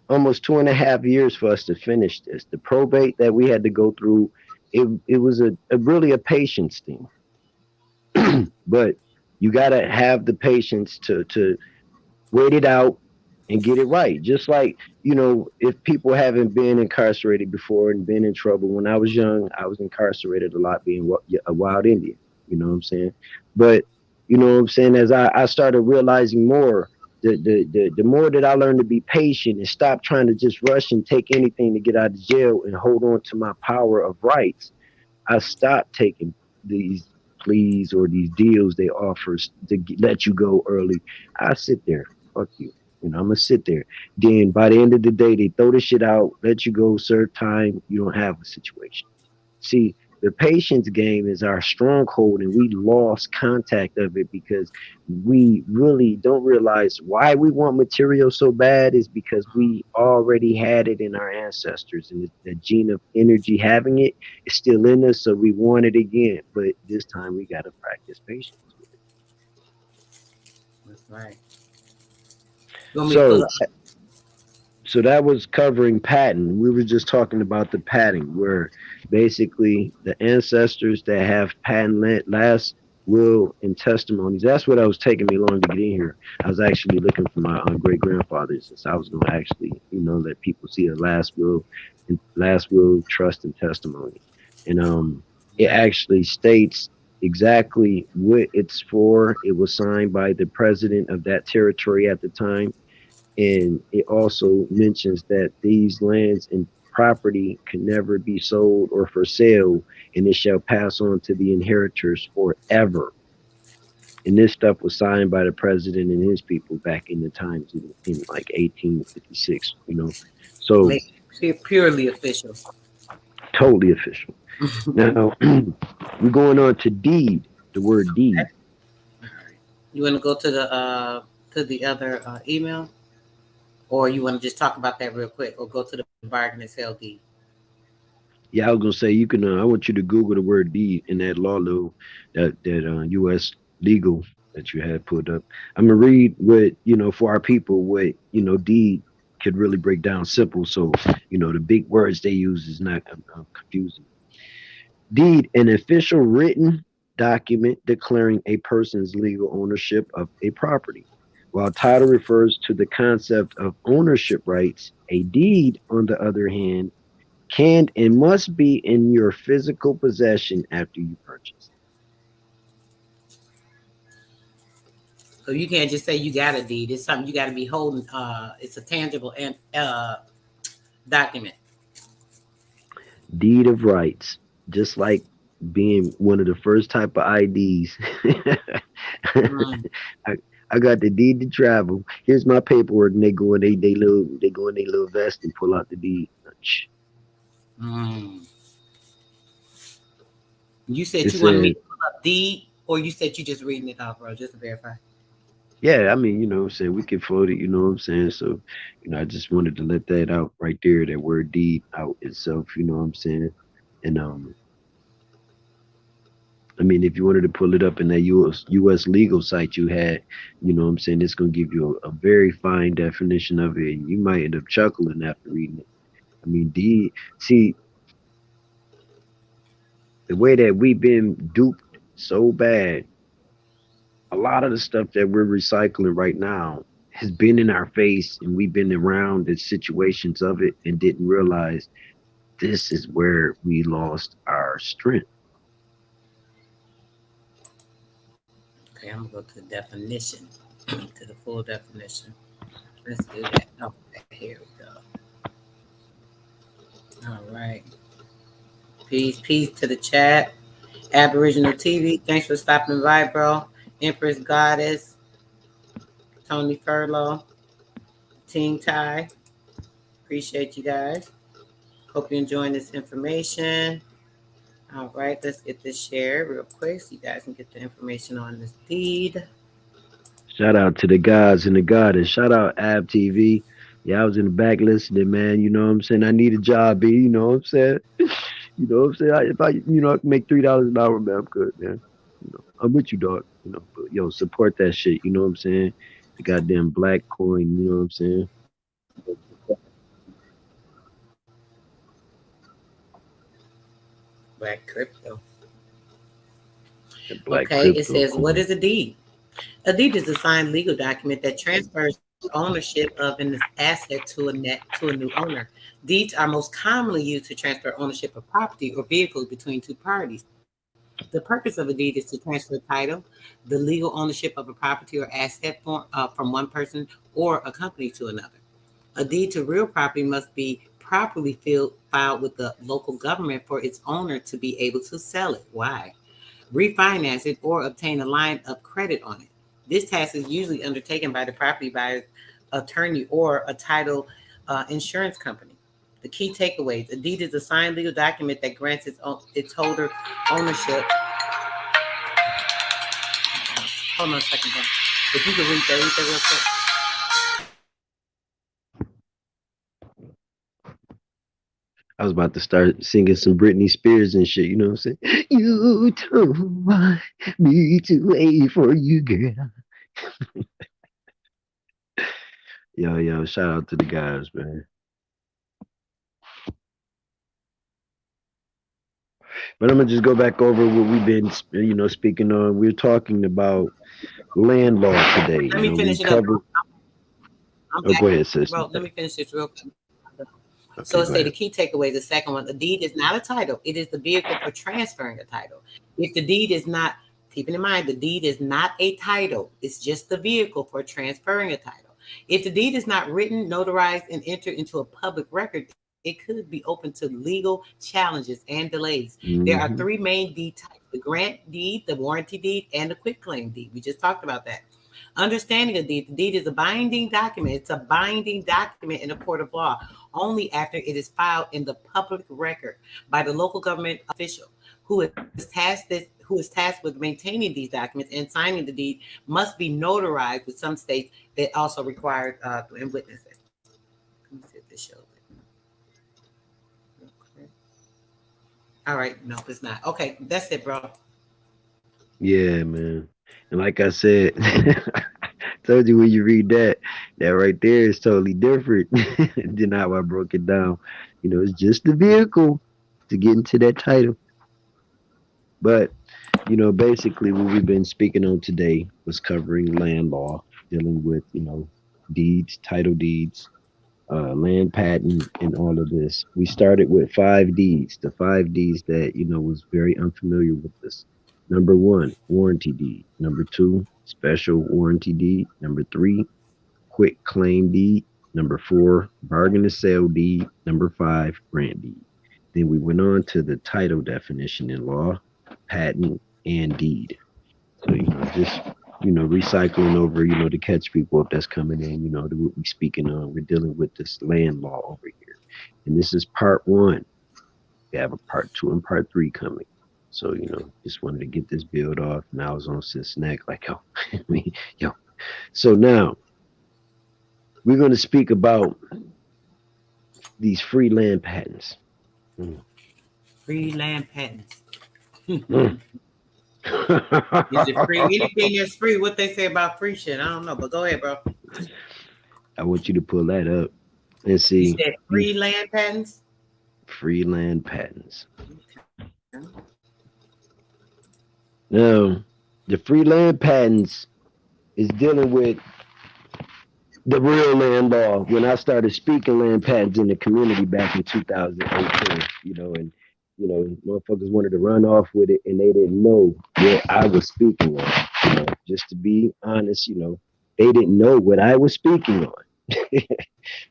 almost 2.5 years for us to finish this. The probate that we had to go through, it was a really a patience thing. But you gotta have the patience to wait it out and get it right. Just like, if people haven't been incarcerated before and been in trouble. When I was young, I was incarcerated a lot being a wild Indian. You know what I'm saying? But you know what I'm saying, as I started realizing more, the more that I learned to be patient and stop trying to just rush and take anything to get out of jail and hold on to my power of rights, I stopped taking these pleas or these deals they offer to let you go early. I sit there, fuck you. I'm gonna sit there. Then by the end of the day, they throw the shit out, let you go, serve time. You don't have a situation. See, the patience game is our stronghold, and we lost contact of it because we really don't realize why we want material so bad is because we already had it in our ancestors, and the gene of energy having it is still in us, so we want it again. But this time we got to practice patience with it. That's right. You want me to pull So up? so that was covering patent. We were just talking about the patent, where basically the ancestors that have patent last will and testimonies. That's what I was taking me long to get in here. I was actually looking for my great grandfathers, since I was going to actually, let people see a last will, trust, and testimony. And it actually states exactly what it's for. It was signed by the president of that territory at the time. And it also mentions that these lands and property can never be sold or for sale, and it shall pass on to the inheritors forever. And this stuff was signed by the president and his people back in the times in like 1856, you know. So Make it purely official. totally official. Now we're going on to deed, the word deed. You want to go to the other email, or you want to just talk about that real quick, or go to the bargain and sell deed? Yeah, I was gonna say you can. I want you to Google the word deed in that law law, that U.S. legal that you had put up. I'm gonna read what for our people what deed could really break down simple. So the big words they use is not confusing. Deed, an official written document declaring a person's legal ownership of a property. While title refers to the concept of ownership rights, a deed, on the other hand, can and must be in your physical possession after you purchase. So you can't just say you got a deed. It's something you got to be holding. It's a tangible and document. Deed of rights, just like being one of the first type of IDs. Mm. I, I got the deed to travel. Here's my paperwork, and they go in their little vest and pull out the deed. Mm. You said It you wanted me says, to pull up deed, or you said you just reading it off, bro, just to verify. yeah, I mean, what I'm saying, we can float it, what I'm saying? So, I just wanted to let that out right there, that word deed out itself, what I'm saying? And I mean, if you wanted to pull it up in that US legal site you had, what I'm saying, it's gonna give you a very fine definition of it. And you might end up chuckling after reading it. I mean, deed, see, the way that we've been duped so bad, a lot of the stuff that we're recycling right now has been in our face, and we've been around the situations of it and didn't realize this is where we lost our strength. Okay, I'm gonna go to the definition, to the full definition. Let's do that. Okay, here we go. All right. Peace to the chat. Aboriginal TV, thanks for stopping by, bro. Empress Goddess, Tony Furlow, Ting Tai. Appreciate you guys. Hope you're enjoying this information. All right, let's get this shared real quick so you guys can get the information on this deed. Shout out to the guys and the goddess. Shout out Ab TV. Yeah, I was in the back listening, man. You know what I'm saying? I need a job, B. You know what I'm saying? You know what I'm saying? If I can make $3 an hour, man, I'm good, man. I'm with you, dog. But yo, support that shit. You know what I'm saying? The goddamn black coin. You know what I'm saying? Black crypto. The black Okay, it crypto says, what coin. is a deed? A deed is a signed legal document that transfers ownership of an asset to a new owner. Deeds are most commonly used to transfer ownership of property or vehicles between two parties. The purpose of a deed is to transfer title, the legal ownership of a property or asset from one person or a company to another. A deed to real property must be properly filed with the local government for its owner to be able to sell it. Why? Refinance it, or obtain a line of credit on it. This task is usually undertaken by the property buyer's attorney or a title insurance company. The key takeaways: a deed is a signed legal document that grants its holder ownership. Hold on a second, bro. If you can read that real quick. I was about to start singing some Britney Spears and shit. You know what I'm saying? You don't want me to wait for you, girl. Yo, shout out to the guys, man. But I'm gonna just go back over what we've been, speaking on. We're talking about land law today. Let me We finish it up. covered. I'm Oh, back. go ahead, sis. Bro, let me finish this real quick. So Okay, let's go say the ahead. key takeaway, the second one, the deed is not a title. It is the vehicle for transferring a title. If the deed is not, keeping in mind, the deed is not a title. It's just the vehicle for transferring a title. If the deed is not written, notarized, and entered into a public record, it could be open to legal challenges and delays. There are Mm-hmm. three main deed types: the grant deed, the warranty deed, and the quitclaim deed. We just talked about that. Understanding a deed: the deed is a binding document. It's a binding document in a court of law only after it is filed in the public record by the local government official who is tasked with maintaining these documents and signing the deed must be notarized with some states that also require and witness it. Let me see if this shows it. Okay. All right, no, it's not. Okay, that's it, bro. Yeah, man. And like I said, told you when you read that, that right there is totally different than how I broke it down. You know, it's just the vehicle to get into that title. But, you know, basically what we've been speaking on today was covering land law, dealing with, you know, deeds, title deeds, land patent, and all of this. We started with 5 Ds, the 5 Ds that, you know, was very unfamiliar with this. Number one, warranty deed. Number two, special warranty deed. Number three, quick claim deed. Number four, bargain to sale deed. Number five, grant deed. Then we went on to the title definition in law, patent, and deed. So, you know, just, you know, recycling over, you know, to catch people up that's coming in, you know, to what we speaking on. We're dealing with this land law over here. And this is part one. We have a part two and part three coming. So, you know, just wanted to get this build off. And I was on Sis neck, like, yo, yo. So now we're going to speak about these free land patents. Mm. Free land patents. Mm. Is it free? Anything that's free, what they say about free shit, I don't know. But go ahead, bro. I want you to pull that up and You see said free land patents? free land patents. Okay. Now, the free land patents is dealing with the real land law. When I started speaking land patents in the community back in 2018, you know, and you know, motherfuckers wanted to run off with it and they didn't know what I was speaking on. You know, just to be honest, you know, they didn't know what I was speaking on.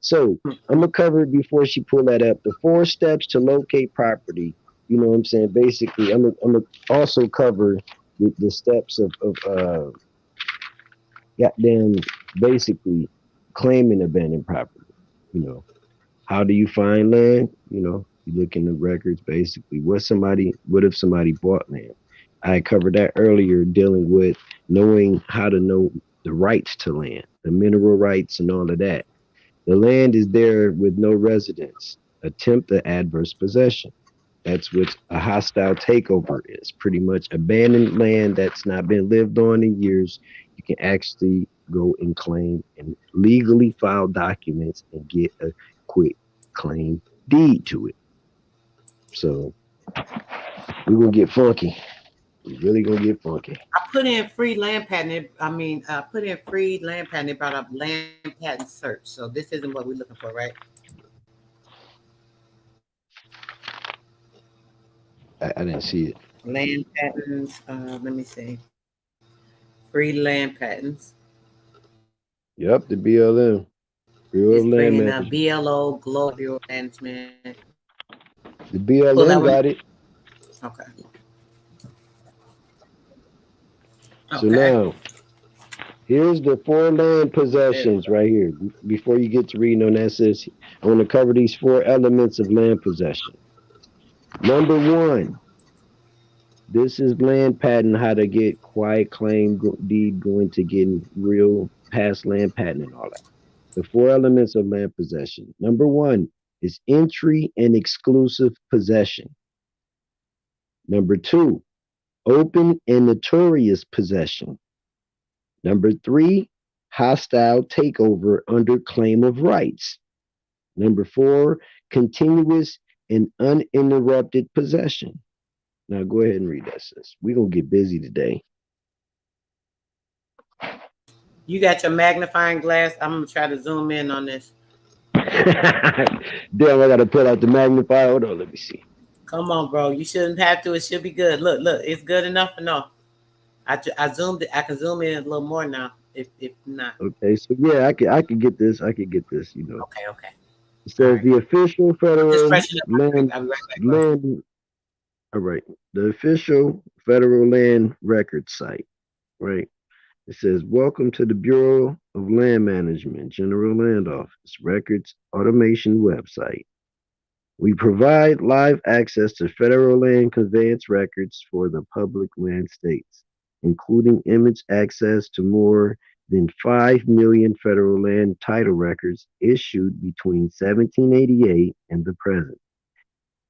So I'm gonna cover it before she pull that up. The 4 steps to locate property. You know what I'm saying? Basically, I'm gonna also cover the steps of goddamn basically claiming abandoned property. You know, how do you find land? You know, you look in the records. Basically, what if somebody bought land? I covered that earlier, dealing with knowing how to know the rights to land, the mineral rights, and all of that. The land is there with no residence. Attempt the adverse possession. That's what a hostile takeover is. Pretty much abandoned land that's not been lived on in years. You can actually go and claim and legally file documents and get a quick claim deed to it. So we're gonna get funky. We're really gonna get funky. I put in free land patent. Put in free land patent. It brought up land patent search. So this isn't what we're looking for, right? I didn't see it. Land patents. Let me see. Free land patents. Yep, the BLM, It's Bureau of Land bringing up Management. BLO, Global Management. The Pull that BLM one. got it. Okay. So Okay. now here's the 4 land possessions right here. Before you get to reading on that, says I want to cover these 4 elements of land possession. Number one, this is land patent, how to get quiet claim deed going to getting real past land patent and all that. The 4 elements of land possession. Number one is entry and exclusive possession. Number two, open and notorious possession. Number three, hostile takeover under claim of rights. Number four, continuous and uninterrupted possession. Now go ahead and read that, sis. We're going to get busy today. You got your magnifying glass. I'm going to try to zoom in on this. Damn, I got to pull out the magnifier. Hold on, let me see. Come on, bro. You shouldn't have to. It should be good. Look. It's good enough or no? I zoomed it. I can zoom in a little more now. If not, Okay, so yeah, I could get this. I could get this. okay, okay, It all says right. the official Just federal freshen up my drink. land I'll be right back, bro. land. All right, the official federal land record site. Right. It says, "Welcome to the Bureau of Land Management, General Land Office Records Automation website. We provide live access to federal land conveyance records for the public land states, including image access to more than 5 million federal land title records issued between 1788 and the present.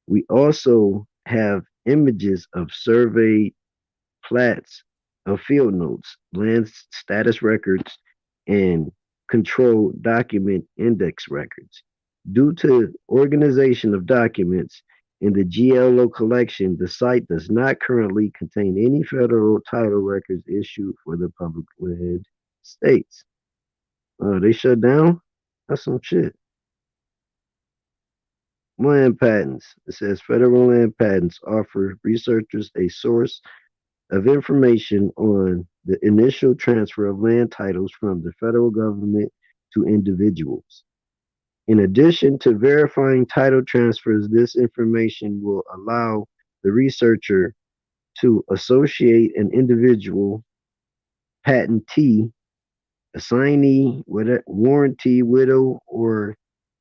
We also have images of surveyed plats of field notes, land status records, and control document index records. Due to organization of documents in the GLO collection, the site does not currently contain any federal title records issued for the public land states." They shut down? That's some shit. Land patents. It says federal land patents offer researchers a source of information on the initial transfer of land titles from the federal government to individuals. In addition to verifying title transfers, this information will allow the researcher to associate an individual patentee, assignee, warranty, widow, or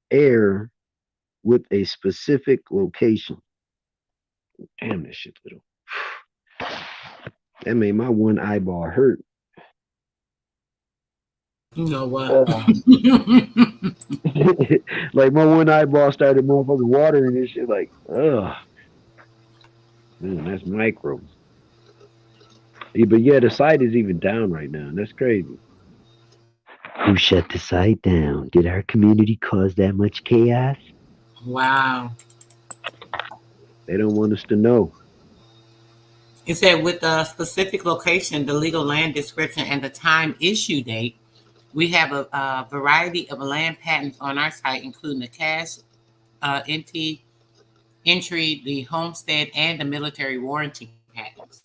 heir with a specific location. Damn, this shit little. That made my one eyeball hurt. You know what? Uh, like my one eyeball started motherfucking watering and shit. Like, ugh, man, that's micro. Yeah, but yeah, the site is even down right now. That's crazy. Who shut the site down? Did our community cause that much chaos? Wow. They don't want us to know. It said with the specific location, the legal land description, and the time issue date, we have a variety of land patents on our site, including the cash, NT, entry, the homestead, and the military warranty patents.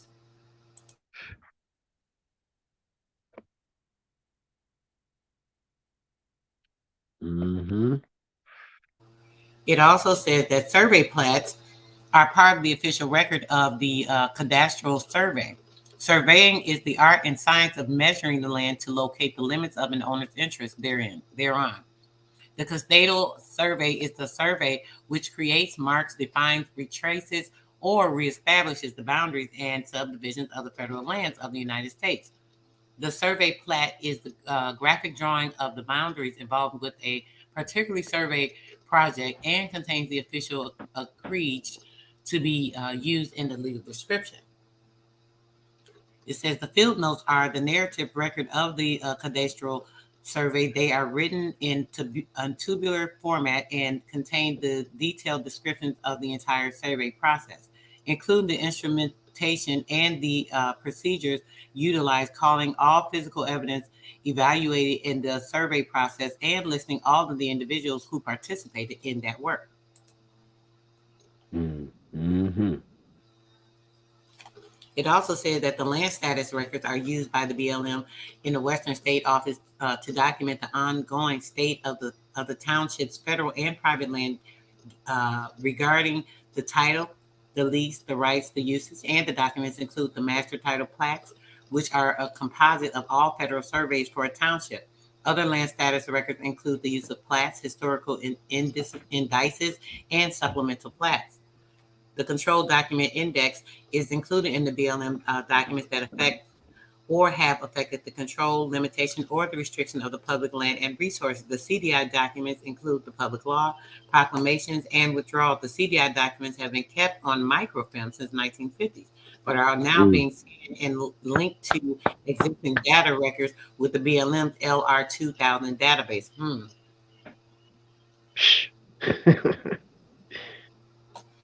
Mm-hmm. It also says that survey plats are part of the official record of the cadastral survey. Surveying is the art and science of measuring the land to locate the limits of an owner's interest thereon. The cadastral survey is the survey which creates, marks, defines, retraces, or reestablishes the boundaries and subdivisions of the federal lands of the United States. The survey plat is the graphic drawing of the boundaries involved with a particular survey project and contains the official acreage to be used in the legal description. It says the field notes are the narrative record of the cadastral survey. They are written in tubular format and contain the detailed descriptions of the entire survey process, including the instrumentation and the procedures utilized, calling all physical evidence evaluated in the survey process, and listing all of the individuals who participated in that work. Mm-hmm. It also said that the land status records are used by the BLM in the Western State Office to document the ongoing state of the township's federal and private land regarding the title, the lease, the rights, the usage, and the documents include the master title plats, which are a composite of all federal surveys for a township. Other land status records include the use of plats, historical indices, and supplemental plats. The control document index is included in the BLM documents that affect or have affected the control, limitation, or the restriction of the public land and resources. The CDI documents include the public law, proclamations, and withdrawals. The CDI documents have been kept on microfilm since 1950s, but are now Mm. being scanned and linked to existing data records with the BLM's LR 2000 database.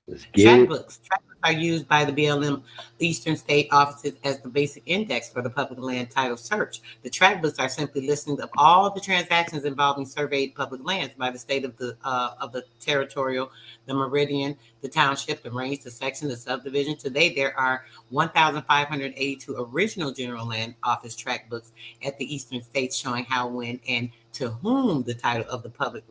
Let's get Track it. books. are used by the BLM Eastern State offices as the basic index for the public land title search. The tract books are simply listings of all the transactions involving surveyed public lands by the state of the territorial, the meridian, the township, the range, the section, the subdivision. Today, there are 1,582 original general land office tract books at the Eastern States showing how, when, and to whom the title of the public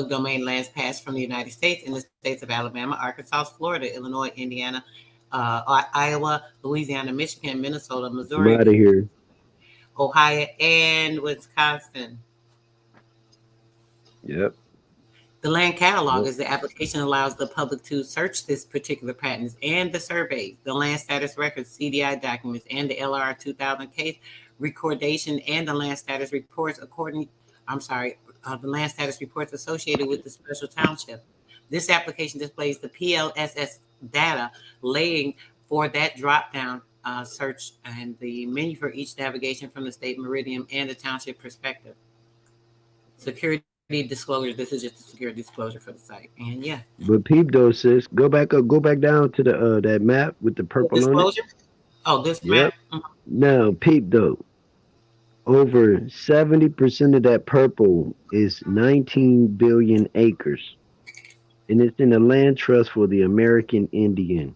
domain lands passed from the United States in the states of Alabama, Arkansas, Florida, Illinois, Indiana, Iowa, Louisiana, Michigan, Minnesota, I'm Missouri, out of here. Ohio, and Wisconsin. Yep. The land catalog Yep. is the application allows the public to search this particular patents and the surveys, the land status records, CDI documents, and the LR 2000 case recordation and the land status reports the land status reports associated with the special township. This application displays the PLSS data laying for that drop-down search and the menu for each navigation from the state meridian and the township perspective. Security disclosure. This is just a security disclosure for the site. And yeah. But peep though, sis, go back down to the that map with the purple disclosure? on it. Oh, this Yep. map? Now, peep though. Over 70% of that purple is 19 billion acres. And it's in a land trust for the American Indian.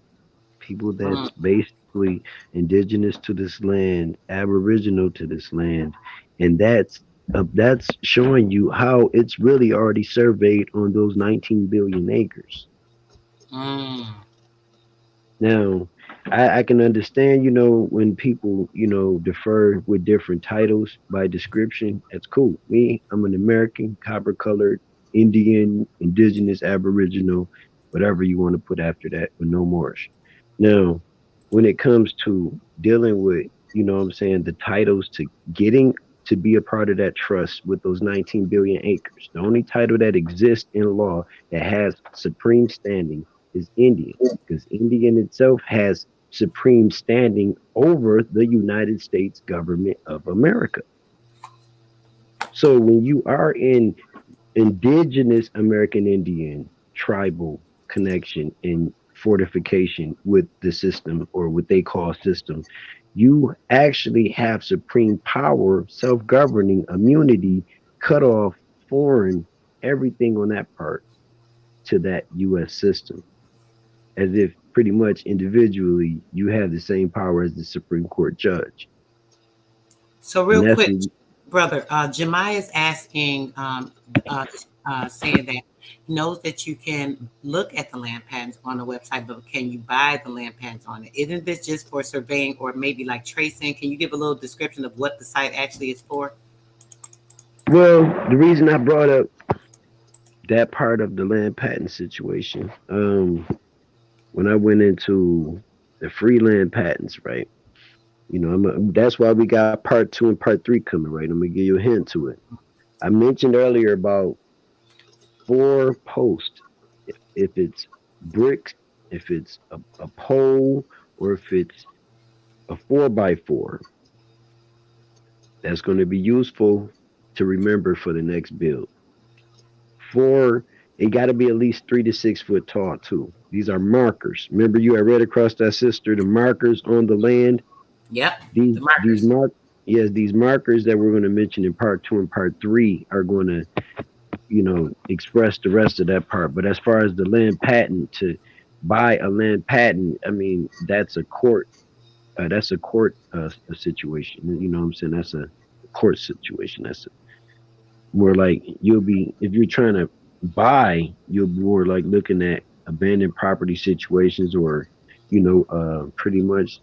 People that's basically indigenous to this land, aboriginal to this land. And that's showing you how it's really already surveyed on those 19 billion acres. Now, I can understand, when people, defer with different titles by description. That's cool. Me, I'm an American, copper colored, Indian, indigenous, aboriginal, whatever you want to put after that, but no more. Now, when it comes to dealing with, the titles to getting to be a part of that trust with those 19 billion acres, the only title that exists in law that has supreme standing is Indian, because Indian itself has supreme standing over the United States government of America. So when you are in indigenous American Indian tribal connection and fortification with the system, or what they call system, you actually have supreme power, self-governing immunity, cut off foreign everything on that part to that US system, as if pretty much individually you have the same power as the Supreme Court judge. So real quick, brother, Jemiah is asking, saying that he knows that you can look at the land patents on the website, but can you buy the land patents on it? Isn't this just for surveying or maybe like tracing? Can you give a little description of what the site actually is for? Well, the reason I brought up that part of the land patent situation, when I went into the free land patents, right? That's why we got part 2 and part 3 coming, right? I'm gonna give you a hint to it. I mentioned earlier about 4 posts. If it's bricks, if it's a pole, or if it's a 4x4, that's going to be useful to remember for the next build. 4, it got to be at least 3 to 6 foot tall too. These are markers. Remember, you had read across that, sister, the markers on the land. Yep. These markers that we're going to mention in part 2 and part 3 are going to, express the rest of that part. But as far as the land patent, to buy a land patent, I mean, that's a court. That's a court situation. You know what I'm saying? That's a court situation. That's more like if you're trying to buy, you'll be more like looking at abandoned property situations, or, pretty much.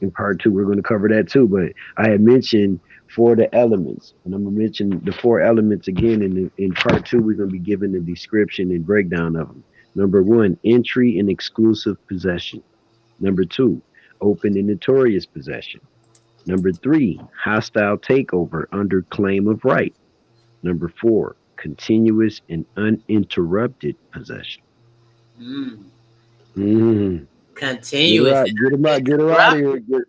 In part 2, we're going to cover that too. But I had mentioned 4 the elements, and I'm going to mention the 4 elements again. In part 2, we're going to be giving the description and breakdown of them. Number 1, entry and exclusive possession. Number 2, open and notorious possession. Number 3, hostile takeover under claim of right. Number 4, continuous and uninterrupted possession. Continuous. Get her out of here.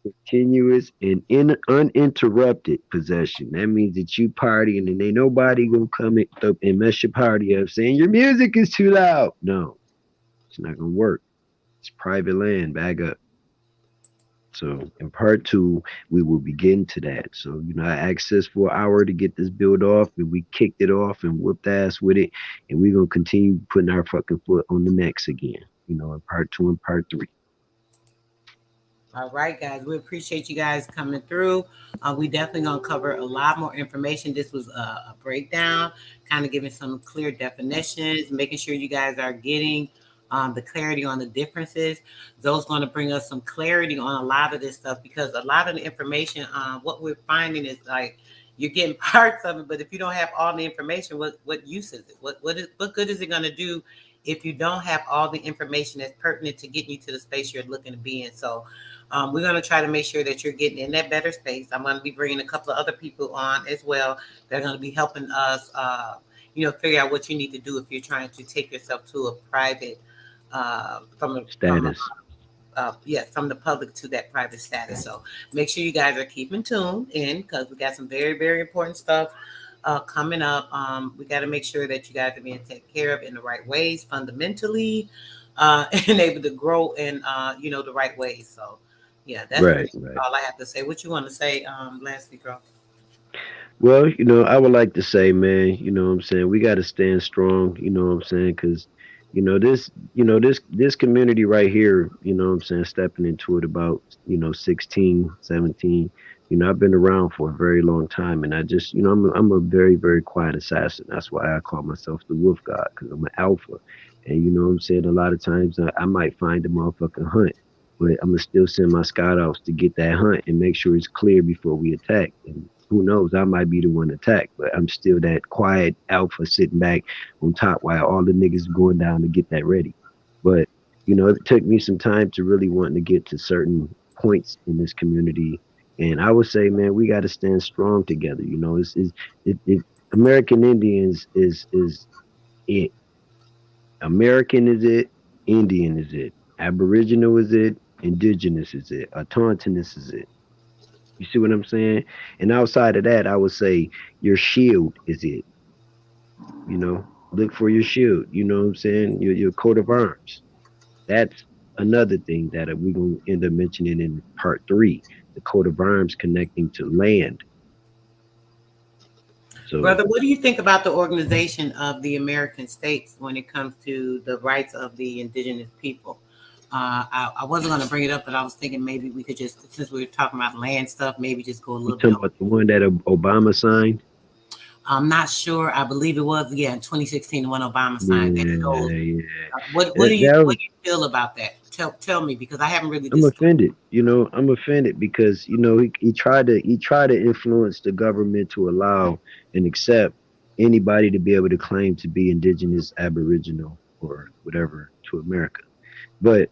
continuous and uninterrupted possession. That means that you partying and ain't nobody gonna come up and mess your party up saying your music is too loud. No, it's not gonna work. It's private land. Bag up. So in part two, we will begin to that. So, I asked us for an hour to get this build off, and we kicked it off and whooped ass with it. And we're gonna continue putting our fucking foot on the necks again, in part two and part three. All right, guys. We appreciate you guys coming through. We definitely gonna cover a lot more information. This was a breakdown, kind of giving some clear definitions, making sure you guys are getting the clarity on the differences. Those going to bring us some clarity on a lot of this stuff because a lot of the information, what we're finding is like you're getting parts of it, but if you don't have all the information, what use is it? What good is it going to do if you don't have all the information that's pertinent to getting you to the space you're looking to be in? So we're going to try to make sure that you're getting in that better space. I'm going to be bringing a couple of other people on as well. They're going to be helping us, figure out what you need to do if you're trying to take yourself to a private, from Status. from the public to that private status. So make sure you guys are keeping tuned in because we got some very, very important stuff coming up. We got to make sure that you guys are being taken care of in the right ways, fundamentally, and able to grow in, the right ways. So, yeah, that's Right, pretty much right. all I have to say. What you want to say, lastly, girl? Well, I would like to say, man, what I'm saying, we got to stand strong, what I'm saying, because, this community right here, what I'm saying, stepping into it about, 16, 17. I've been around for a very long time, and I just, I'm a very, very quiet assassin. That's why I call myself the Wolf God, because I'm an alpha. And what I'm saying, a lot of times I might find a motherfucking hunt, but I'm gonna still send my scout outs to get that hunt and make sure it's clear before we attack. And who knows, I might be the one attacked, but I'm still that quiet alpha sitting back on top while all the niggas going down to get that ready. But it took me some time to really want to get to certain points in this community. And I would say, man, we got to stand strong together. American Indians is it. American is it. Indian is it. Aboriginal is it. Indigenous is it. Autochthonous is it. You see what I'm saying? And outside of that, I would say your shield is it. Look for your shield. You know what I'm saying? Your coat of arms. That's another thing that we're going to end up mentioning in part three, the coat of arms connecting to land. So, Brother, what do you think about the organization of the American states when it comes to the rights of the indigenous people? I wasn't going to bring it up, but I was thinking maybe we could just, since we were talking about land stuff, maybe just go a you little bit talking over. about the one that Obama signed? I'm not sure. I believe it was, in 2016 when Obama signed that. So, Yeah. what do That you was, feel about that? Tell me because I haven't really I'm discussed. offended. I'm offended because he tried to influence the government to allow and accept anybody to be able to claim to be indigenous, aboriginal, or whatever to America. But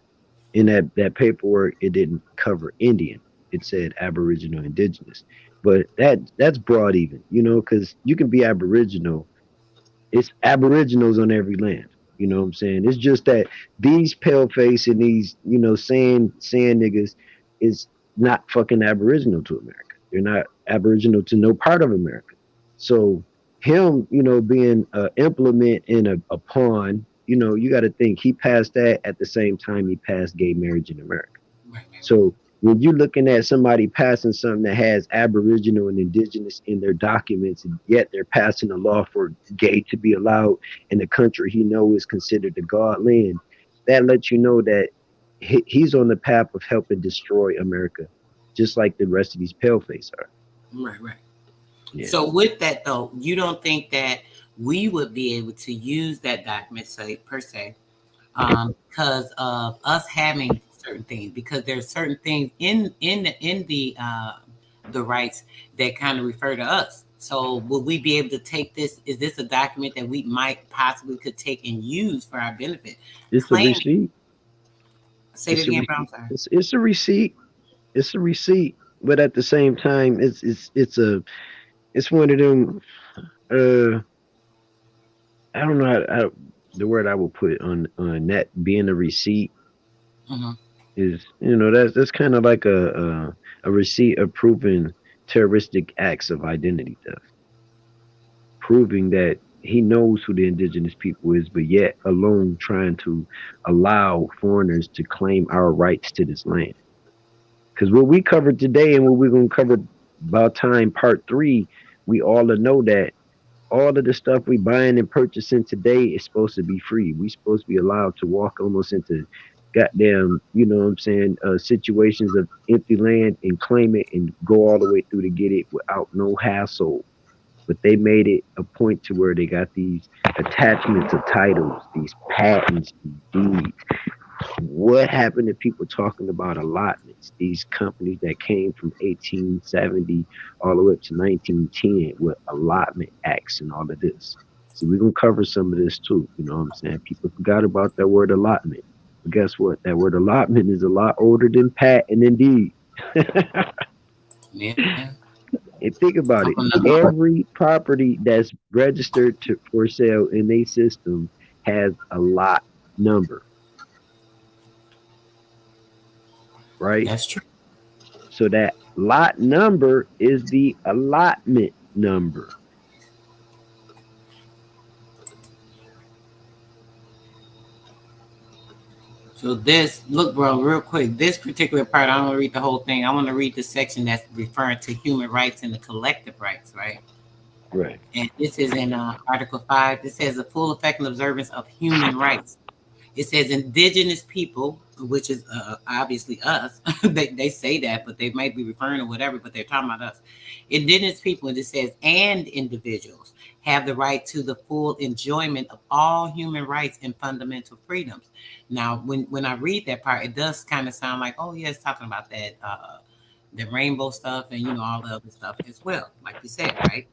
in that paperwork, it didn't cover Indian. It said Aboriginal, Indigenous. But that's broad even, because you can be Aboriginal. It's Aboriginals on every land. You know what I'm saying? It's just that these pale face and these, sand niggas is not fucking Aboriginal to America. They're not Aboriginal to no part of America. So him, being a implement in a pawn, you got to think he passed that at the same time he passed gay marriage in America. Right. So when you're looking at somebody passing something that has Aboriginal and Indigenous in their documents, and yet they're passing a law for gay to be allowed in the country he knows is considered the God land, that lets you know that he's on the path of helping destroy America, just like the rest of these paleface are. Right. Yeah. So with that though, you don't think that we would be able to use that document, say per se, because of us having certain things, because there's certain things in the rights that kind of refer to us. So will we be able to take this? Is this a document that we might possibly could take and use for our benefit? It's a Claiming, receipt. say that It's a again, bro. I'm receipt. sorry. It's a receipt. It's a receipt. But at the same time, it's one of them. I don't know how the word I will put on that being a receipt. Mm-hmm. is, that's kind of like a receipt of proven terroristic acts of identity theft, proving that he knows who the indigenous people is, but yet alone trying to allow foreigners to claim our rights to this land. Because what we covered today and what we're going to cover about time part three, we all know that all of the stuff we buying and purchasing today is supposed to be free. We supposed to be allowed to walk almost into goddamn, what I'm saying, situations of empty land and claim it and go all the way through to get it without no hassle. But they made it a point to where they got these attachments of titles, these patents, these deeds. What happened to people talking about allotments? These companies that came from 1870 all the way up to 1910 with allotment acts and all of this. So we're gonna cover some of this too. You know what I'm saying? People forgot about that word allotment. But guess what? That word allotment is a lot older than patent indeed. Yeah. And think about it. Every property that's registered for sale in a system has a lot number, right? That's true. So that lot number is the allotment number. So this, look, bro, real quick. This particular part, I don't want to read the whole thing. I want to read the section that's referring to human rights and the collective rights, right? Right. And this is in Article 5. It says the full effective observance of human rights. It says indigenous people, which is obviously us. They say that, but they might be referring to whatever, but they're talking about us. Indigenous people, and it says, and individuals have the right to the full enjoyment of all human rights and fundamental freedoms. Now, when I read that part, it does kind of sound like, oh, yeah, it's talking about that, the rainbow stuff and, all the other stuff as well, like you said, right?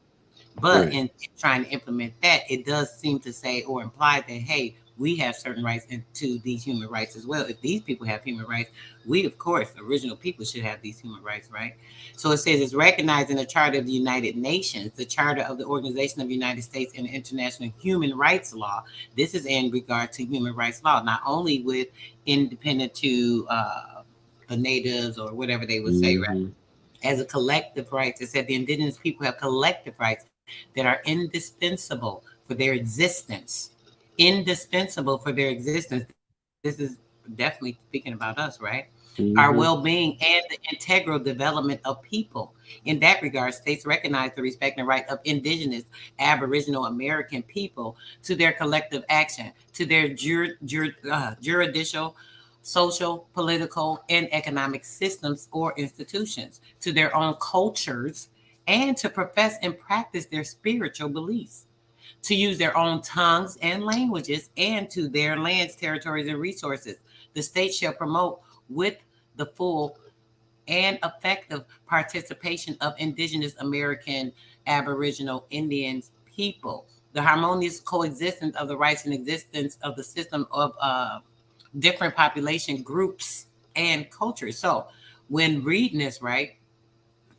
But Right. in trying to implement that, it does seem to say or imply that, hey, we have certain rights into these human rights as well. If these people have human rights, we, of course, original people should have these human rights, right? So it says it's recognized in the Charter of the United Nations, the Charter of the Organization of the United States, and the International Human Rights Law. This is in regard to human rights law, not only with independent to the natives or whatever they would say, right? Hmm. As a collective rights. It said the indigenous people have collective rights that are indispensable for their existence. Indispensable for their existence. This is definitely speaking about us, right? Our Hmm. well-being and the integral development of people. In that regard, states recognize the respect and right of indigenous Aboriginal American people to their collective action, to their judicial, social, political, and economic systems or institutions, to their own cultures, and to profess and practice their spiritual beliefs, to use their own tongues and languages, and to their lands, territories, and resources. The state shall promote with the full and effective participation of indigenous American, Aboriginal, Indians people, the harmonious coexistence of the rights and existence of the system of different population groups and cultures. So when reading this, right,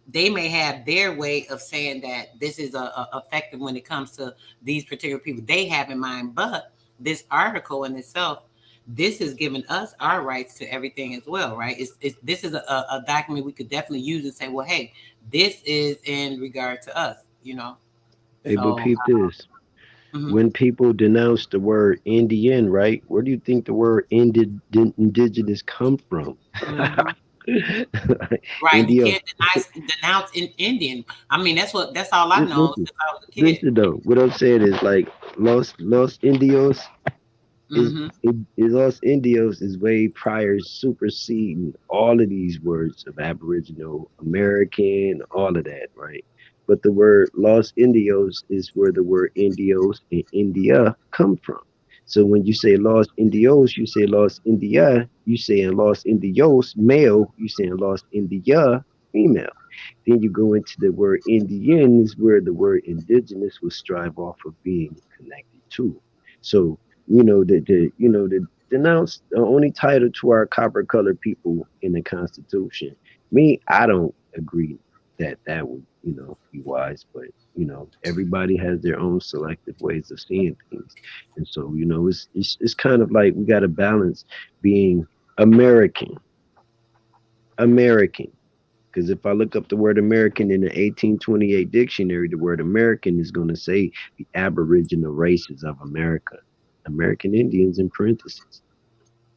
they may have their way of saying that this is effective when it comes to these particular people they have in mind. But this article in itself, this is giving us our rights to everything as well, right? This is a document we could definitely use and say, well, hey, this is in regard to us. Hey, but So, peep this. mhm. When people denounce the word Indian, right? Where do you think the word indigenous come from? Mhm. Right, you Indio. can't denounce in Indian. I mean, that's all I know Listen, since I was a kid. listen though. What I'm saying is like Los Indios is Hmm. Los Indios is way prior superseding all of these words of Aboriginal, American, all of that, right? But the word Los Indios is where the word Indios and India come from. So when you say Los Indios, you say Los India, you saying Los Indios male, you saying Los India female. Then you go into the word Indian is where the word indigenous will strive off of being connected to. So the denounce the only title to our copper colored people in the Constitution. Me, I don't agree that that would be wise, but everybody has their own selective ways of seeing things, and so it's kind of like we got to balance being American. American. Because if I look up the word American in the 1828 dictionary, the word American is going to say the aboriginal races of America. American Indians in parentheses.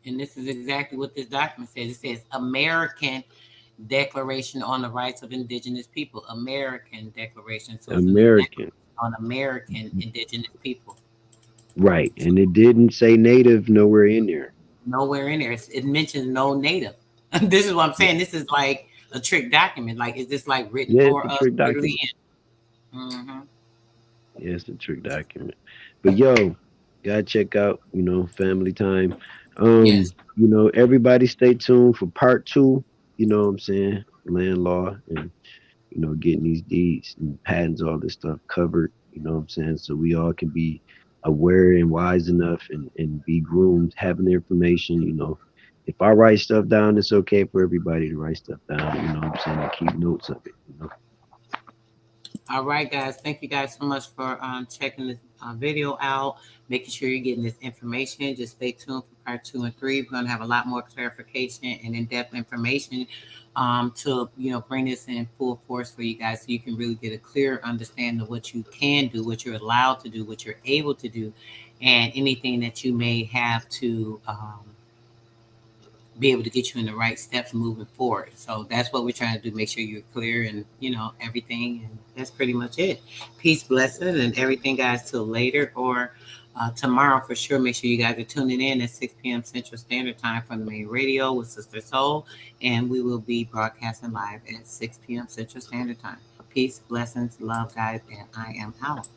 And this is exactly what this document says. It says American Declaration on the Rights of Indigenous People. American Declaration. So it's a declaration American. on American Indigenous people. Right. And it didn't say native nowhere in there. Nowhere in there. It mentions no native. This is what I'm saying. This is like a trick document. Like, is this like written Yeah, it's for a us trick literally? document. Mm-hmm. Yeah, it's a trick document. But yo, gotta check out, family time. Yes. Everybody stay tuned for part two, you know what I'm saying? Land law and getting these deeds and patents, all this stuff covered, you know what I'm saying? So we all can be aware and wise enough and be groomed, having the information, If I write stuff down, it's okay for everybody to write stuff down, you know what I'm saying, and keep notes of it. All right, guys. Thank you guys so much for checking this video out, making sure you're getting this information. Just stay tuned for part 2 and 3. We're going to have a lot more clarification and in-depth information to, bring this in full force for you guys so you can really get a clear understanding of what you can do, what you're allowed to do, what you're able to do, and anything that you may have to be able to get you in the right steps moving forward. So that's what we're trying to do. Make sure you're clear and, everything. And that's pretty much it. Peace, blessings, and everything, guys, till later or tomorrow for sure. Make sure you guys are tuning in at 6 p.m. Central Standard Time from the main radio with Sister Soul. And we will be broadcasting live at 6 p.m. Central Standard Time. Peace, blessings, love, guys, and I am out.